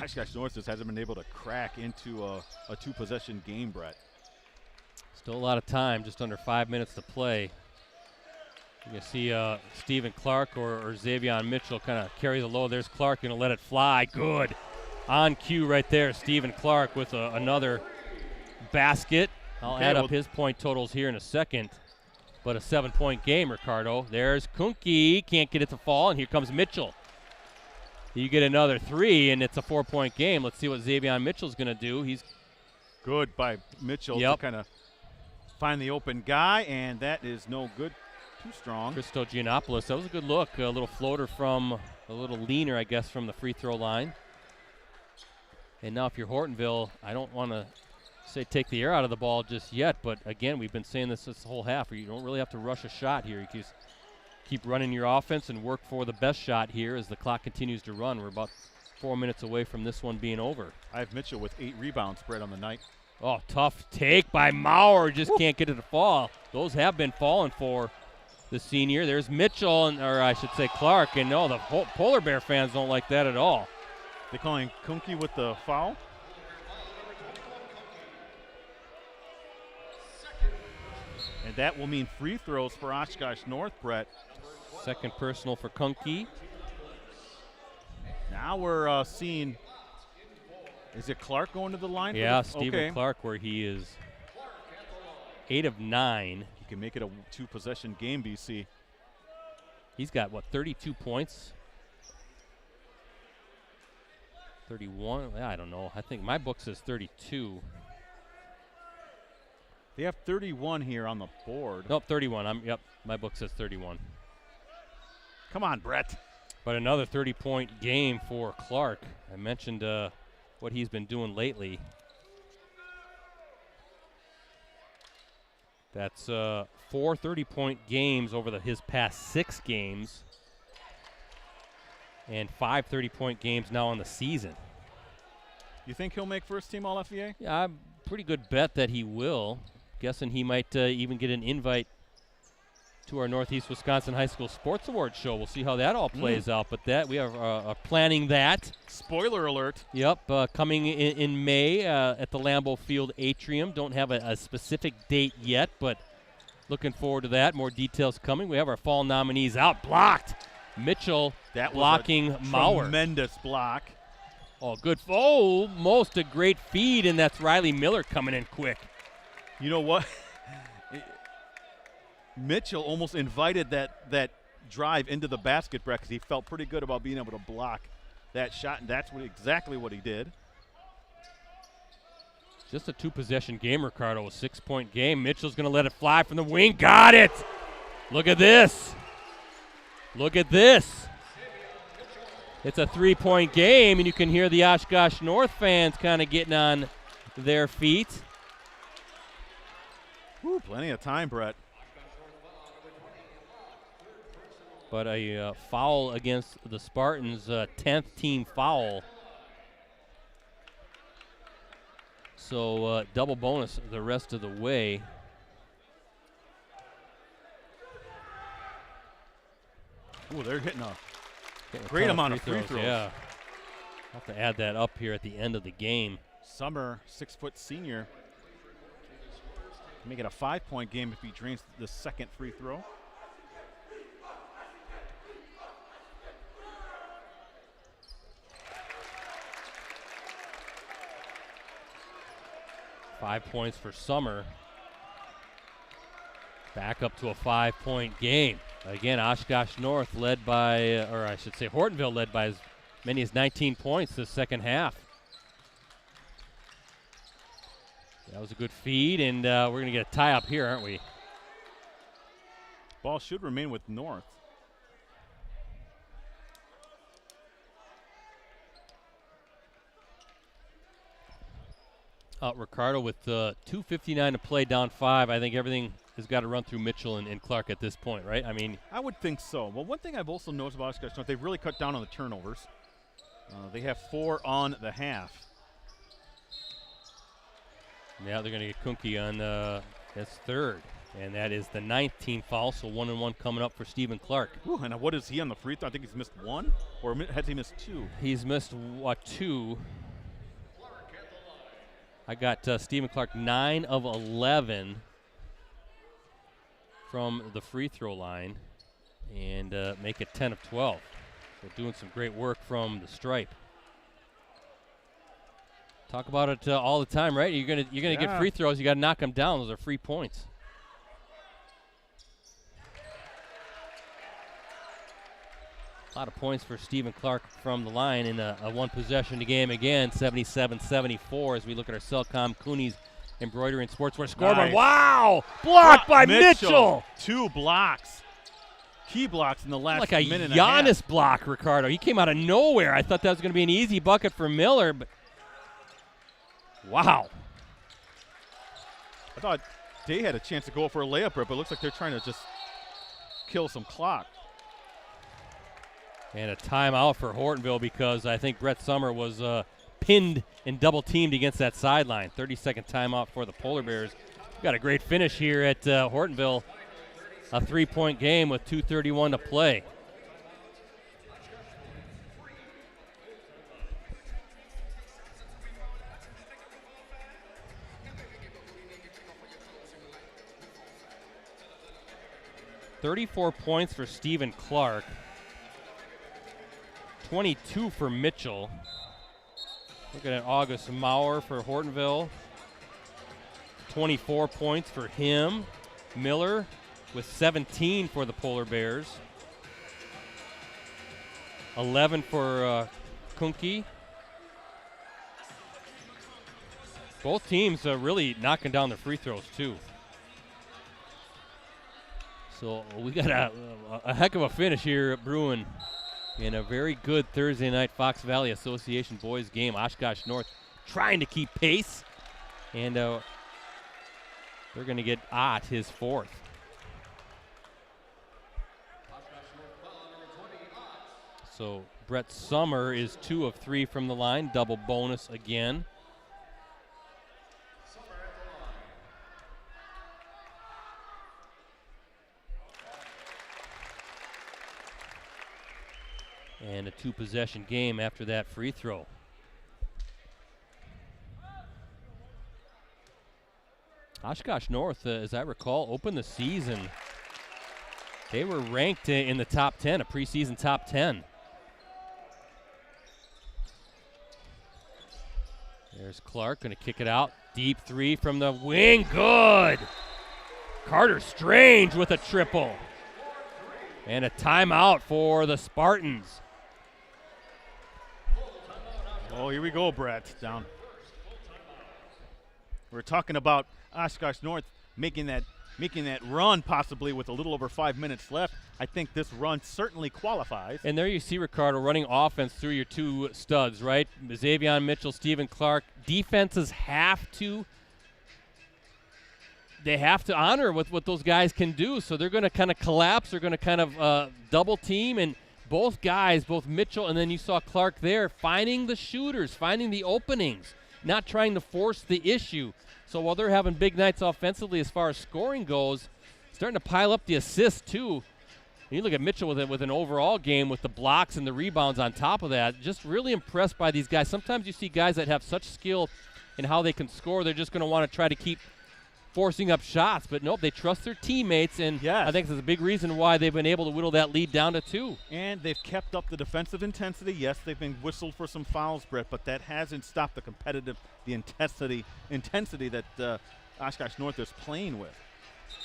Oshkosh North just hasn't been able to crack into a 2-possession game, Brett. Still a lot of time, just under 5 minutes to play. You can see Stephen Clark or Xavier Mitchell kind of carry the load. There's Clark going to let it fly. Good. On cue right there, Stephen Clark with another basket. I'll add up his point totals here in a second. But a 7-point game, Ricardo. There's Kunke. Can't get it to fall, and here comes Mitchell. You get another 3, and it's a 4-point game. Let's see what Xavier Mitchell's going to do. He's good by Mitchell to kind of find the open guy, and that is no good. Too strong. Christo Giannopoulos. That was a good look. A little floater from a little leaner, I guess, from the free throw line. And now if you're Hortonville, I don't want to say take the air out of the ball just yet, but again, we've been saying this whole half, where you don't really have to rush a shot here. You just keep running your offense and work for the best shot here as the clock continues to run. We're about 4 minutes away from this one being over. I have Mitchell with 8 rebounds, Brett, on the night. Oh, tough take by Maurer. Just can't get it to fall. Those have been falling for the senior. There's Mitchell, or I should say Clark, and no, the Polar Bear fans don't like that at all. They're calling Kunke with the foul. And that will mean free throws for Oshkosh North, Brett. Second personal for Kunke. Now we're seeing, is it Clark going to the line? Yeah, Stephen Clark, where he is 8 of 9. He can make it a 2-possession game, BC. He's got, 32 points? 31? I don't know. I think my book says 32. They have 31 here on the board. Nope, 31. Yep, my book says 31. Come on, Brett. But another 30-point game for Clark. I mentioned what he's been doing lately. That's 4 30-point games over his past 6 games, and 5 30-point games now on the season. You think he'll make first team All-FVA? Yeah, I'm pretty good bet that he will. Guessing he might even get an invite to our Northeast Wisconsin High School Sports Awards show. We'll see how that all plays out, but that we are planning that. Spoiler alert. Yep, coming in May at the Lambeau Field Atrium. Don't have a specific date yet, but looking forward to that. More details coming. We have our fall nominees out. Blocked. Mitchell blocking Maurer. Tremendous block. Oh, good. Oh, almost a great feed, and that's Riley Miller coming in quick. You know what? Mitchell almost invited that drive into the basket, Brett, because he felt pretty good about being able to block that shot, and that's exactly what he did. Just a 2-possession game, Ricardo, a 6-point game. Mitchell's going to let it fly from the wing. Got it! Look at this. Look at this. It's a 3-point game, and you can hear the Oshkosh North fans kind of getting on their feet. Woo, plenty of time, Brett. But a foul against the Spartans, 10th team foul. So double bonus the rest of the way. Ooh, they're hitting a great amount of free throws. Yeah. I'll have to add that up here at the end of the game. Summer, 6-foot senior. Make it a 5-point game if he drains the second free throw. Five points for Summer. Back up to a 5-point game. Again, Oshkosh North led by, or I should say Hortonville led by as many as 19 points this second half. That was a good feed, and we're going to get a tie up here, aren't we? Ball should remain with North. Ricardo with 2:59 to play, down 5. I think everything has got to run through Mitchell and Clark at this point, right? I mean, I would think so. Well, one thing I've also noticed about Oshkosh North, they've really cut down on the turnovers. They have 4 on the half. Now they're going to get Kunke on that's third, and that is the 9th team foul, so 1-1 coming up for Stephen Clark. Ooh, and what is he on the free throw? I think he's missed 1, or has he missed 2? He's missed, 2. I got Stephen Clark 9 of 11 from the free throw line, and make it 10 of 12. So doing some great work from the stripe. Talk about it all the time, right? You're gonna get free throws. You got to knock them down. Those are free points. A lot of points for Stephen Clark from the line in a one-possession game again, 77-74 as we look at our Cellcom Cooney's Embroidery and Sportswear scoreboard. Nice. Wow! Blocked by Mitchell! 2 blocks. Key blocks in the last like a minute and a half. Giannis block, Ricardo. He came out of nowhere. I thought that was going to be an easy bucket for Miller, but wow. I thought Day had a chance to go for a layup, but it looks like they're trying to just kill some clock. And a timeout for Hortonville because I think Brett Summer was pinned and double-teamed against that sideline. 30-second timeout for the Polar Bears. We've got a great finish here at Hortonville. A 3-point game with 2:31 to play. .34 points for Stephen Clark. 22 for Mitchell. Looking at August Maurer for Hortonville. 24 points for him. Miller with 17 for the Polar Bears. 11 for Kunke. Both teams really knocking down their free throws too. So we got a heck of a finish here at Bruin in a very good Thursday night Fox Valley Association boys game. Oshkosh North trying to keep pace, and they're going to get Ott his 4th. So Brett Summer is 2 of 3 from the line, double bonus again. And a 2-possession game after that free throw. Oshkosh North, as I recall, opened the season. They were ranked in the top 10, a preseason top 10. There's Clark, going to kick it out. Deep 3 from the wing, good! Carter Strange with a triple. And a timeout for the Spartans. Oh, here we go, Brett. Down. We're talking about Oshkosh North making that run possibly with a little over 5 minutes left. I think this run certainly qualifies. And there you see Ricardo running offense through your 2 studs, right? Xavier Mitchell, Stephen Clark. Defenses have to honor what those guys can do. So they're going to kind of collapse. They're going to kind of double team. And both guys, both Mitchell and then you saw Clark there, finding the shooters, finding the openings, not trying to force the issue. So while they're having big nights offensively as far as scoring goes, starting to pile up the assists too. You look at Mitchell with an overall game with the blocks and the rebounds on top of that. Just really impressed by these guys. Sometimes you see guys that have such skill in how they can score, they're just going to want to try to keep forcing up shots. But nope, they trust their teammates, and yes. I think that's a big reason why they've been able to whittle that lead down to 2. And they've kept up the defensive intensity. Yes, they've been whistled for some fouls, Brett, but that hasn't stopped the intensity that Oshkosh North is playing with.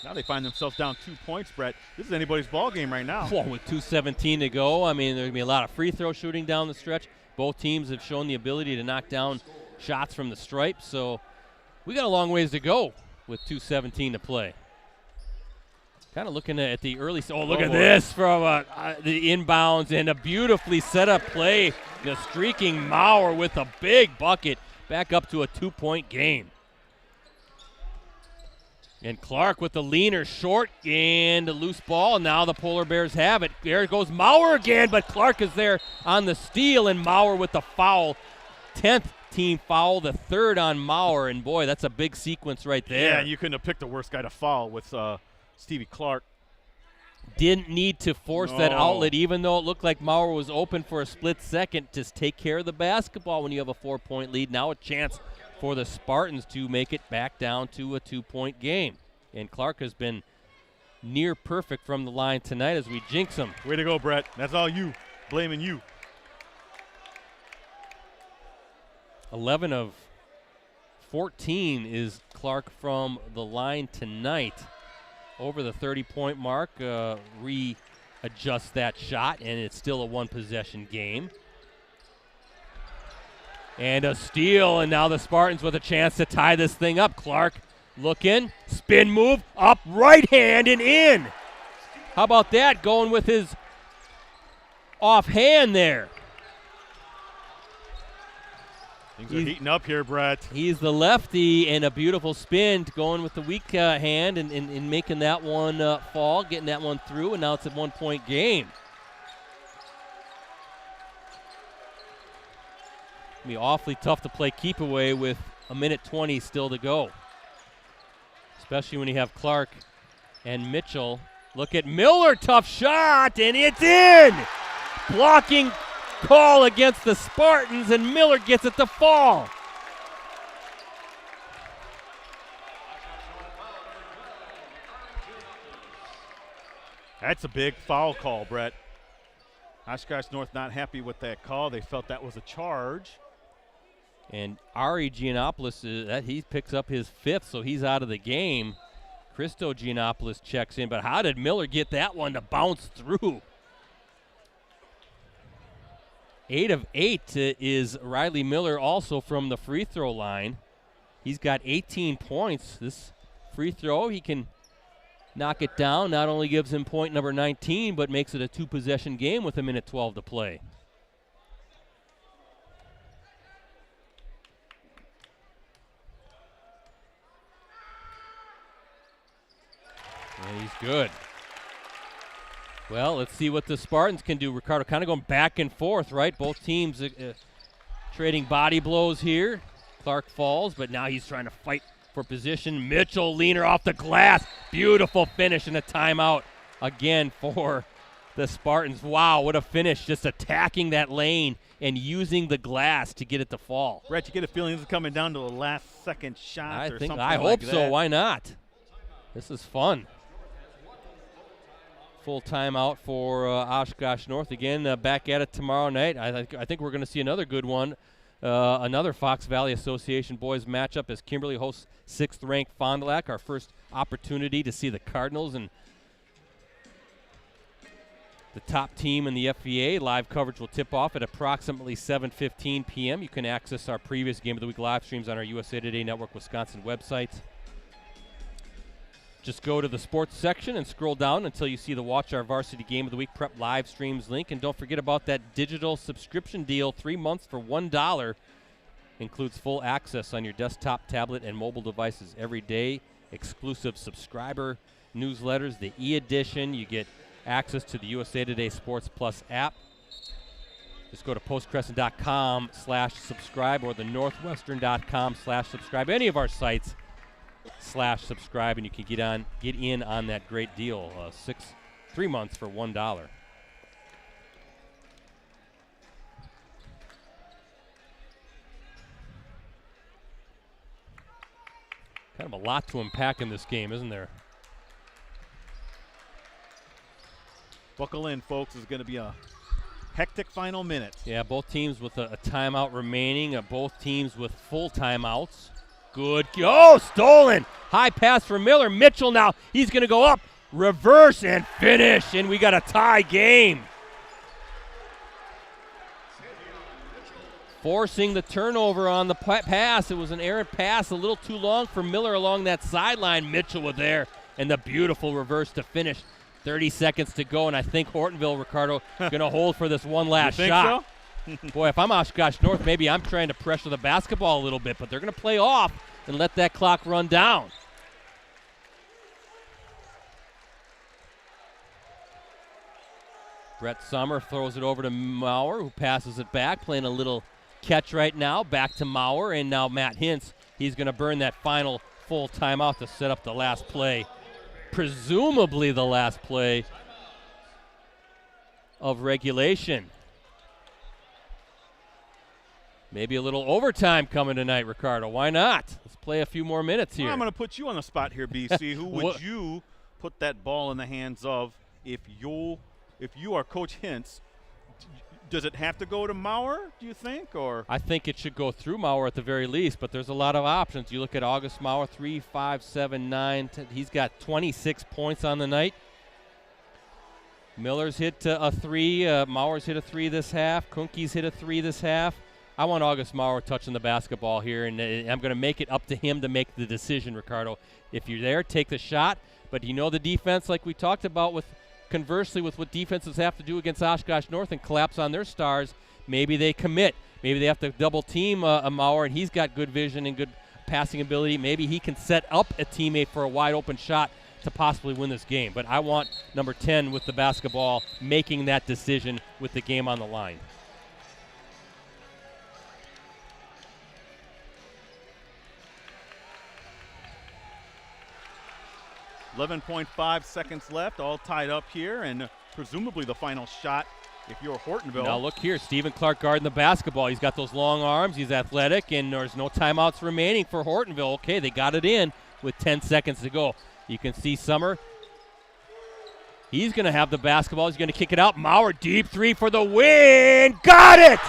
Now they find themselves down 2 points, Brett. This is anybody's ball game right now. Well, with 2:17 to go, I mean, there's going to be a lot of free throw shooting down the stretch. Both teams have shown the ability to knock down shots from the stripe, so we got a long ways to go with 2:17 to play. Kind of looking at the early. Oh, look at this from the inbounds and a beautifully set up play. The streaking Maurer with a big bucket, back up to a 2-point game. And Clark with the leaner, short, and a loose ball. And now the Polar Bears have it. There goes Maurer again, but Clark is there on the steal, and Maurer with the foul. 10th team foul, the 3rd on Maurer. And, boy, that's a big sequence right there. Yeah, and you couldn't have picked the worst guy to foul with Stevie Clark. Didn't need to force that outlet, even though it looked like Maurer was open for a split second. Just take care of the basketball when you have a 4-point lead. Now a chance for the Spartans to make it back down to a 2-point game. And Clark has been near perfect from the line tonight as we jinx him. Way to go, Brett. That's all you. Blaming you. 11 of 14 is Clark from the line tonight. Over the 30-point mark, readjust that shot, and it's still a 1-possession game. And a steal, and now the Spartans with a chance to tie this thing up. Clark looking, spin move, up, right hand, and in. How about that, going with his offhand there. Things are heating up here, Brett. He's the lefty, and a beautiful spin going with the weak hand and making that one fall, getting that one through, and now it's a 1-point game. It'll be awfully tough to play keep away with a minute 20 still to go, especially when you have Clark and Mitchell. Look at Miller, tough shot, and it's in! Blocking call against the Spartans, and Miller gets it to fall. That's a big foul call, Brett. Oshkosh North not happy with that call. They felt that was a charge. And Ari Giannopoulos, he picks up his 5th, so he's out of the game. Christo Giannopoulos checks in, but how did Miller get that one to bounce through? 8 of 8 is Riley Miller, also from the free throw line. He's got 18 points. This free throw, he can knock it down. Not only gives him point number 19, but makes it a 2-possession game with a minute 12 to play. And he's good. Well, let's see what the Spartans can do. Ricardo kind of going back and forth, right? Both teams trading body blows here. Clark falls, but now he's trying to fight for position. Mitchell, leaner off the glass. Beautiful finish and a timeout again for the Spartans. Wow, what a finish. Just attacking that lane and using the glass to get it to fall. Brett, you get a feeling this is coming down to a last-second shot or something I like hope so. Why not? This is fun. Full timeout for Oshkosh North. Again, back at it tomorrow night. I think we're going to see another good one. Another Fox Valley Association boys matchup as Kimberly hosts 6th-ranked Fond du Lac. Our first opportunity to see the Cardinals and the top team in the FVA. Live coverage will tip off at approximately 7:15 p.m. You can access our previous Game of the Week live streams on our USA Today Network Wisconsin website. Just go to the sports section and scroll down until you see the Watch Our Varsity Game of the Week Prep live streams link. And don't forget about that digital subscription deal, 3 months for $1. Includes full access on your desktop, tablet, and mobile devices every day. Exclusive subscriber newsletters, the e-edition. You get access to the USA Today Sports Plus app. Just go to postcrescent.com/subscribe or the northwestern.com/subscribe. Any of our sites /subscribe, and you can get in on that great deal. 6 3 months for $1. Kind of a lot to unpack in this game, isn't there? Buckle in, folks. It's going to be a hectic final minute. Yeah, both teams with a timeout remaining. Both teams with full timeouts. Good. Oh, stolen. High pass for Miller. Mitchell now. He's going to go up, reverse, and finish. And we got a tie game. Forcing the turnover on the pass. It was an errant pass, a little too long for Miller along that sideline. Mitchell was there, and the beautiful reverse to finish. 30 seconds to go, and I think Hortonville, Ricardo, going to hold for this one last shot. So? Boy, if I'm Oshkosh North, maybe I'm trying to pressure the basketball a little bit, but they're going to play off and let that clock run down. Brett Sommer throws it over to Maurer, who passes it back, playing a little catch right now. Back to Maurer, and now Matt Hintz. He's going to burn that final full timeout to set up the last play. Presumably the last play of regulation. Maybe a little overtime coming tonight, Ricardo. Why not? Let's play a few more minutes here. Well, I'm going to put you on the spot here, BC. Who would you put that ball in the hands of if you are Coach Hintz? Does it have to go to Maurer, do you think? Or I think it should go through Maurer at the very least, but there's a lot of options. You look at August Maurer, 3, 5, 7, 9. He's got 26 points on the night. Miller's hit a 3. Maurer's hit a 3 this half. Kunke's hit a 3 this half. I want August Maurer touching the basketball here, and I'm going to make it up to him to make the decision, Ricardo. If you're there, take the shot. But you know the defense, like we talked about with conversely with what defenses have to do against Oshkosh North and collapse on their stars, maybe they commit. Maybe they have to double team a Maurer, and he's got good vision and good passing ability. Maybe he can set up a teammate for a wide open shot to possibly win this game. But I want number 10 with the basketball making that decision with the game on the line. .5 seconds left, all tied up here, and presumably the final shot if you're Hortonville. Now look here, Stephen Clark guarding the basketball. He's got those long arms, he's athletic, and there's no timeouts remaining for Hortonville. Okay, they got it in with 10 seconds to go. You can see Summer. He's going to have the basketball. He's going to kick it out. Maurer, deep 3 for the win. Got it!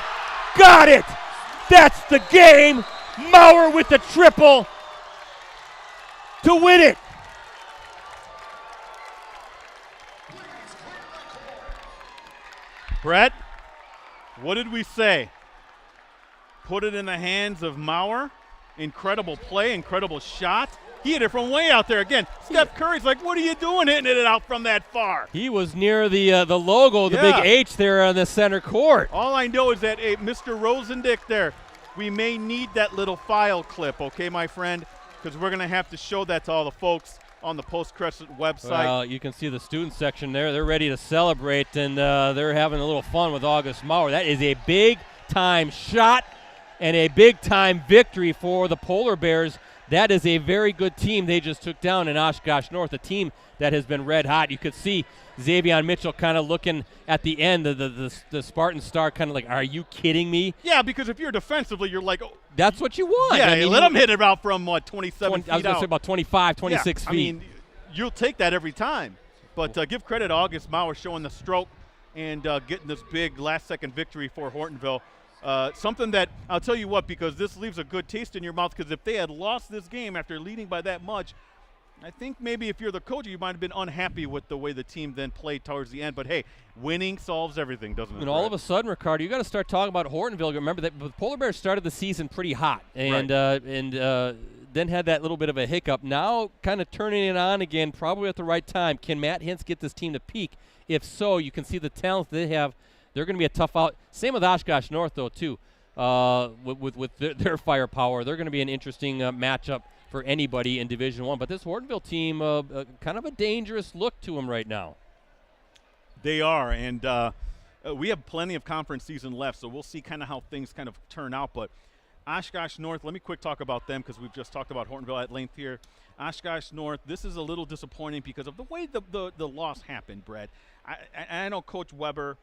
Got it! That's the game. Maurer with the triple to win it. Brett, what did we say? Put it in the hands of Maurer. Incredible play, incredible shot. He hit it from way out there again. Steph Curry's like, what are you doing hitting it out from that far? He was near the logo, the big H there on the center court. All I know is that Mr. Rosendick there, we may need that little file clip, okay, my friend? Because we're going to have to show that to all the folks on the Post Crescent website. Well, you can see the student section there. They're ready to celebrate, and they're having a little fun with August Maurer. That is a big-time shot and a big-time victory for the Polar Bears. That is a very good team they just took down in Oshkosh North, a team that has been red hot. You could see Xavier Mitchell kind of looking at the end of the Spartan star, kind of like, are you kidding me? Yeah, because if you're defensively, you're like, oh. That's what you want. Yeah, I mean, let him hit it out from, 27 feet I was going to say about 25, 26 feet. I mean, you'll take that every time. But give credit to August Maurer showing the stroke and getting this big last-second victory for Hortonville. Something that, I'll tell you what, because this leaves a good taste in your mouth, because if they had lost this game after leading by that much, I think maybe if you're the coach, you might have been unhappy with the way the team then played towards the end. But, hey, winning solves everything, doesn't it? And all of a sudden, Ricardo, you got to start talking about Hortonville. Remember that the Polar Bears started the season pretty hot and then had that little bit of a hiccup. Now kind of turning it on again, probably at the right time. Can Matt Hintz get this team to peak? If so, you can see the talent they have. They're going to be a tough out. Same with Oshkosh North, though, too, with their firepower. They're going to be an interesting matchup for anybody in Division I. But this Hortonville team, kind of a dangerous look to them right now. They are, and we have plenty of conference season left, so we'll see kind of how things kind of turn out. But Oshkosh North, let me quick talk about them because we've just talked about Hortonville at length here. Oshkosh North, this is a little disappointing because of the way the loss happened, Brett. I know Coach Weber,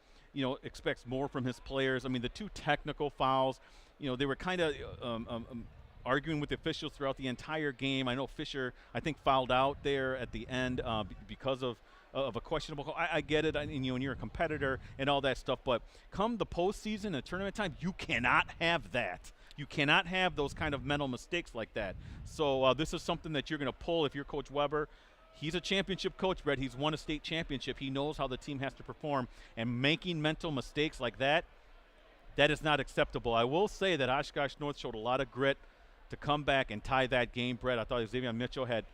expects more from his players. I mean, the 2 technical fouls, they were kind of arguing with the officials throughout the entire game. I know Fisher, I think, fouled out there at the end because of a questionable call. I get it, and you're a competitor and all that stuff, but come the postseason and tournament time, you cannot have that. You cannot have those kind of mental mistakes like that. So this is something that you're going to pull if you're Coach Weber. He's a championship coach, Brett. He's won a state championship. He knows how the team has to perform, and making mental mistakes like that is not acceptable. I will say that Oshkosh North showed a lot of grit to come back and tie that game, Brett. I thought Xavier Mitchell had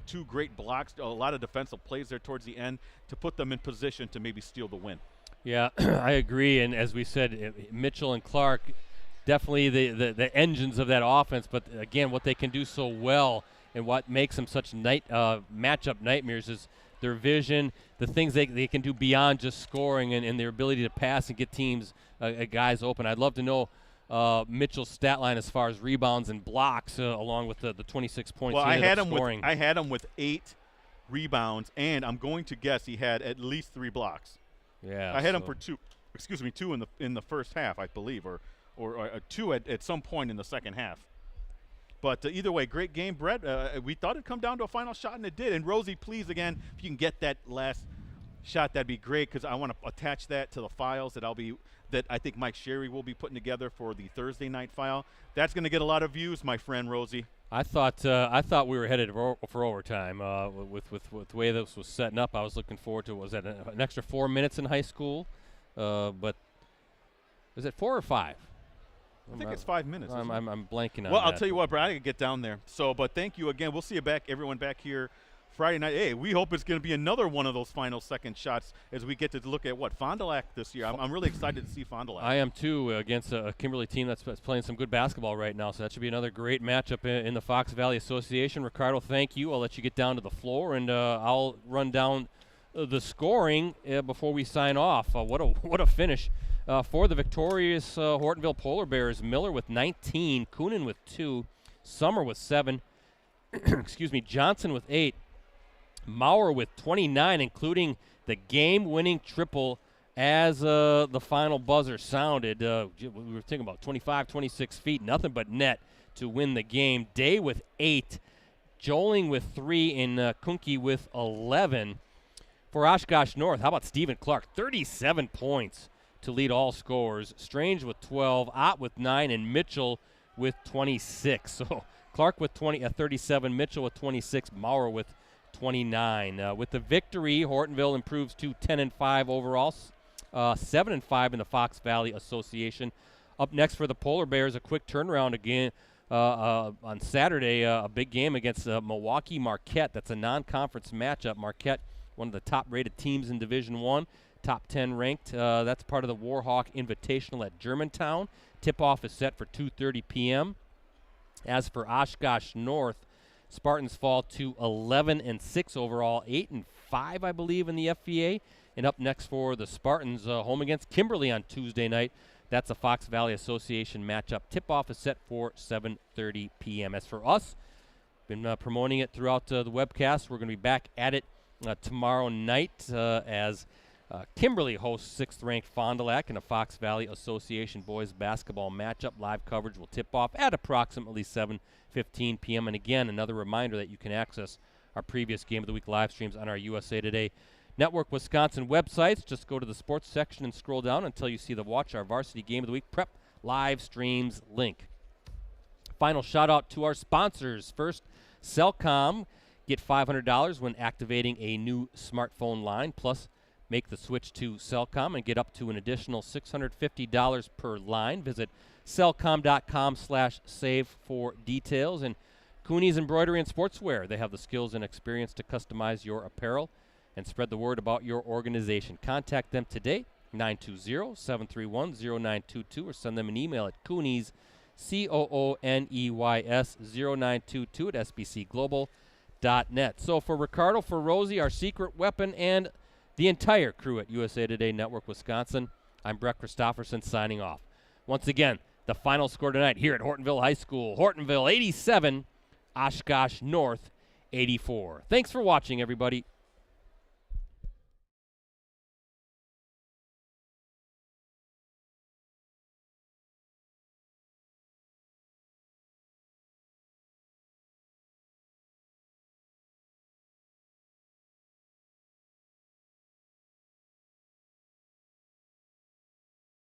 2 great blocks, a lot of defensive plays there towards the end to put them in position to maybe steal the win. Yeah, I agree. And as we said, Mitchell and Clark, definitely the engines of that offense. But, again, what they can do so well and what makes them such matchup nightmares is their vision, the things they can do beyond just scoring and their ability to pass and get teams, guys open. I'd love to know Mitchell's stat line as far as rebounds and blocks, along with the 26 points. Well, he I had him with 8 rebounds, and I'm going to guess he had at least 3 blocks. Yeah, I had him for 2 in the first half, I believe, or 2 at some point in the second half. But either way, great game, Brett. We thought it'd come down to a final shot, and it did. And Rosie, please, again, if you can get that last shot, that'd be great, because I want to attach that to the files that I think Mike Sherry will be putting together for the Thursday night file. That's going to get a lot of views, my friend Rosie. I thought we were headed for overtime with the way this was setting up. I was looking forward to was that an extra 4 minutes in high school, but is it 4 or 5? I think it's 5 minutes. I'm blanking on Well, that. I'll tell you what, Brad, I can get down there. So, but thank you again. We'll see you everyone back here Friday night. Hey, we hope it's going to be another one of those final second shots as we get to look at Fond du Lac this year. I'm really excited to see Fond du Lac. I am too, against a Kimberly team that's playing some good basketball right now. So that should be another great matchup in the Fox Valley Association. Ricardo, thank you. I'll let you get down to the floor, and I'll run down the scoring before we sign off. What a finish for the victorious Hortonville Polar Bears. Miller with 19, Coonan with 2, Summer with 7, excuse me, Johnson with 8, Maurer with 29, including the game-winning triple as the final buzzer sounded. We were thinking about 25, 26 feet, nothing but net to win the game. Day with 8, Joling with 3, and Kunke with 11. For Oshkosh North, how about Stephen Clark? 37 points to lead all scorers. Strange with 12, Ott with 9, and Mitchell with 26. So Clark with 37, Mitchell with 26, Maurer with 29. With the victory, Hortonville improves to 10-5 overall, 7-5 in the Fox Valley Association. Up next for the Polar Bears, a quick turnaround again on Saturday, a big game against Milwaukee Marquette. That's a non-conference matchup. Marquette, one of the top-rated teams in Division I, top 10 ranked. That's part of the Warhawk Invitational at Germantown. Tip-off is set for 2:30 p.m. As for Oshkosh North, Spartans fall to 11-6 overall, 8-5, I believe, in the FVA. And up next for the Spartans, home against Kimberly on Tuesday night. That's a Fox Valley Association matchup. Tip-off is set for 7:30 p.m. As for us, been promoting it throughout the webcast. We're going to be back at it tomorrow night as Kimberly hosts 6th-ranked Fond du Lac in a Fox Valley Association boys basketball matchup. Live coverage will tip off at approximately 7:15 p.m. And again, another reminder that you can access our previous Game of the Week live streams on our USA Today Network Wisconsin websites. Just go to the sports section and scroll down until you see the Watch Our Varsity Game of the Week Prep live streams link. Final shout out to our sponsors. First, Cellcom. Get $500 when activating a new smartphone line. Plus, make the switch to Cellcom and get up to an additional $650 per line. Visit cellcom.com/save for details. And Cooney's Embroidery and Sportswear. They have the skills and experience to customize your apparel and spread the word about your organization. Contact them today, 920-731-0922, or send them an email at Cooney's, COONEYS 0922 at sbcglobal.net. So for Ricardo, for Rosie, our secret weapon, and the entire crew at USA Today Network Wisconsin, I'm Brett Christopherson signing off. Once again, the final score tonight here at Hortonville High School. Hortonville 87, Oshkosh North 84. Thanks for watching, everybody.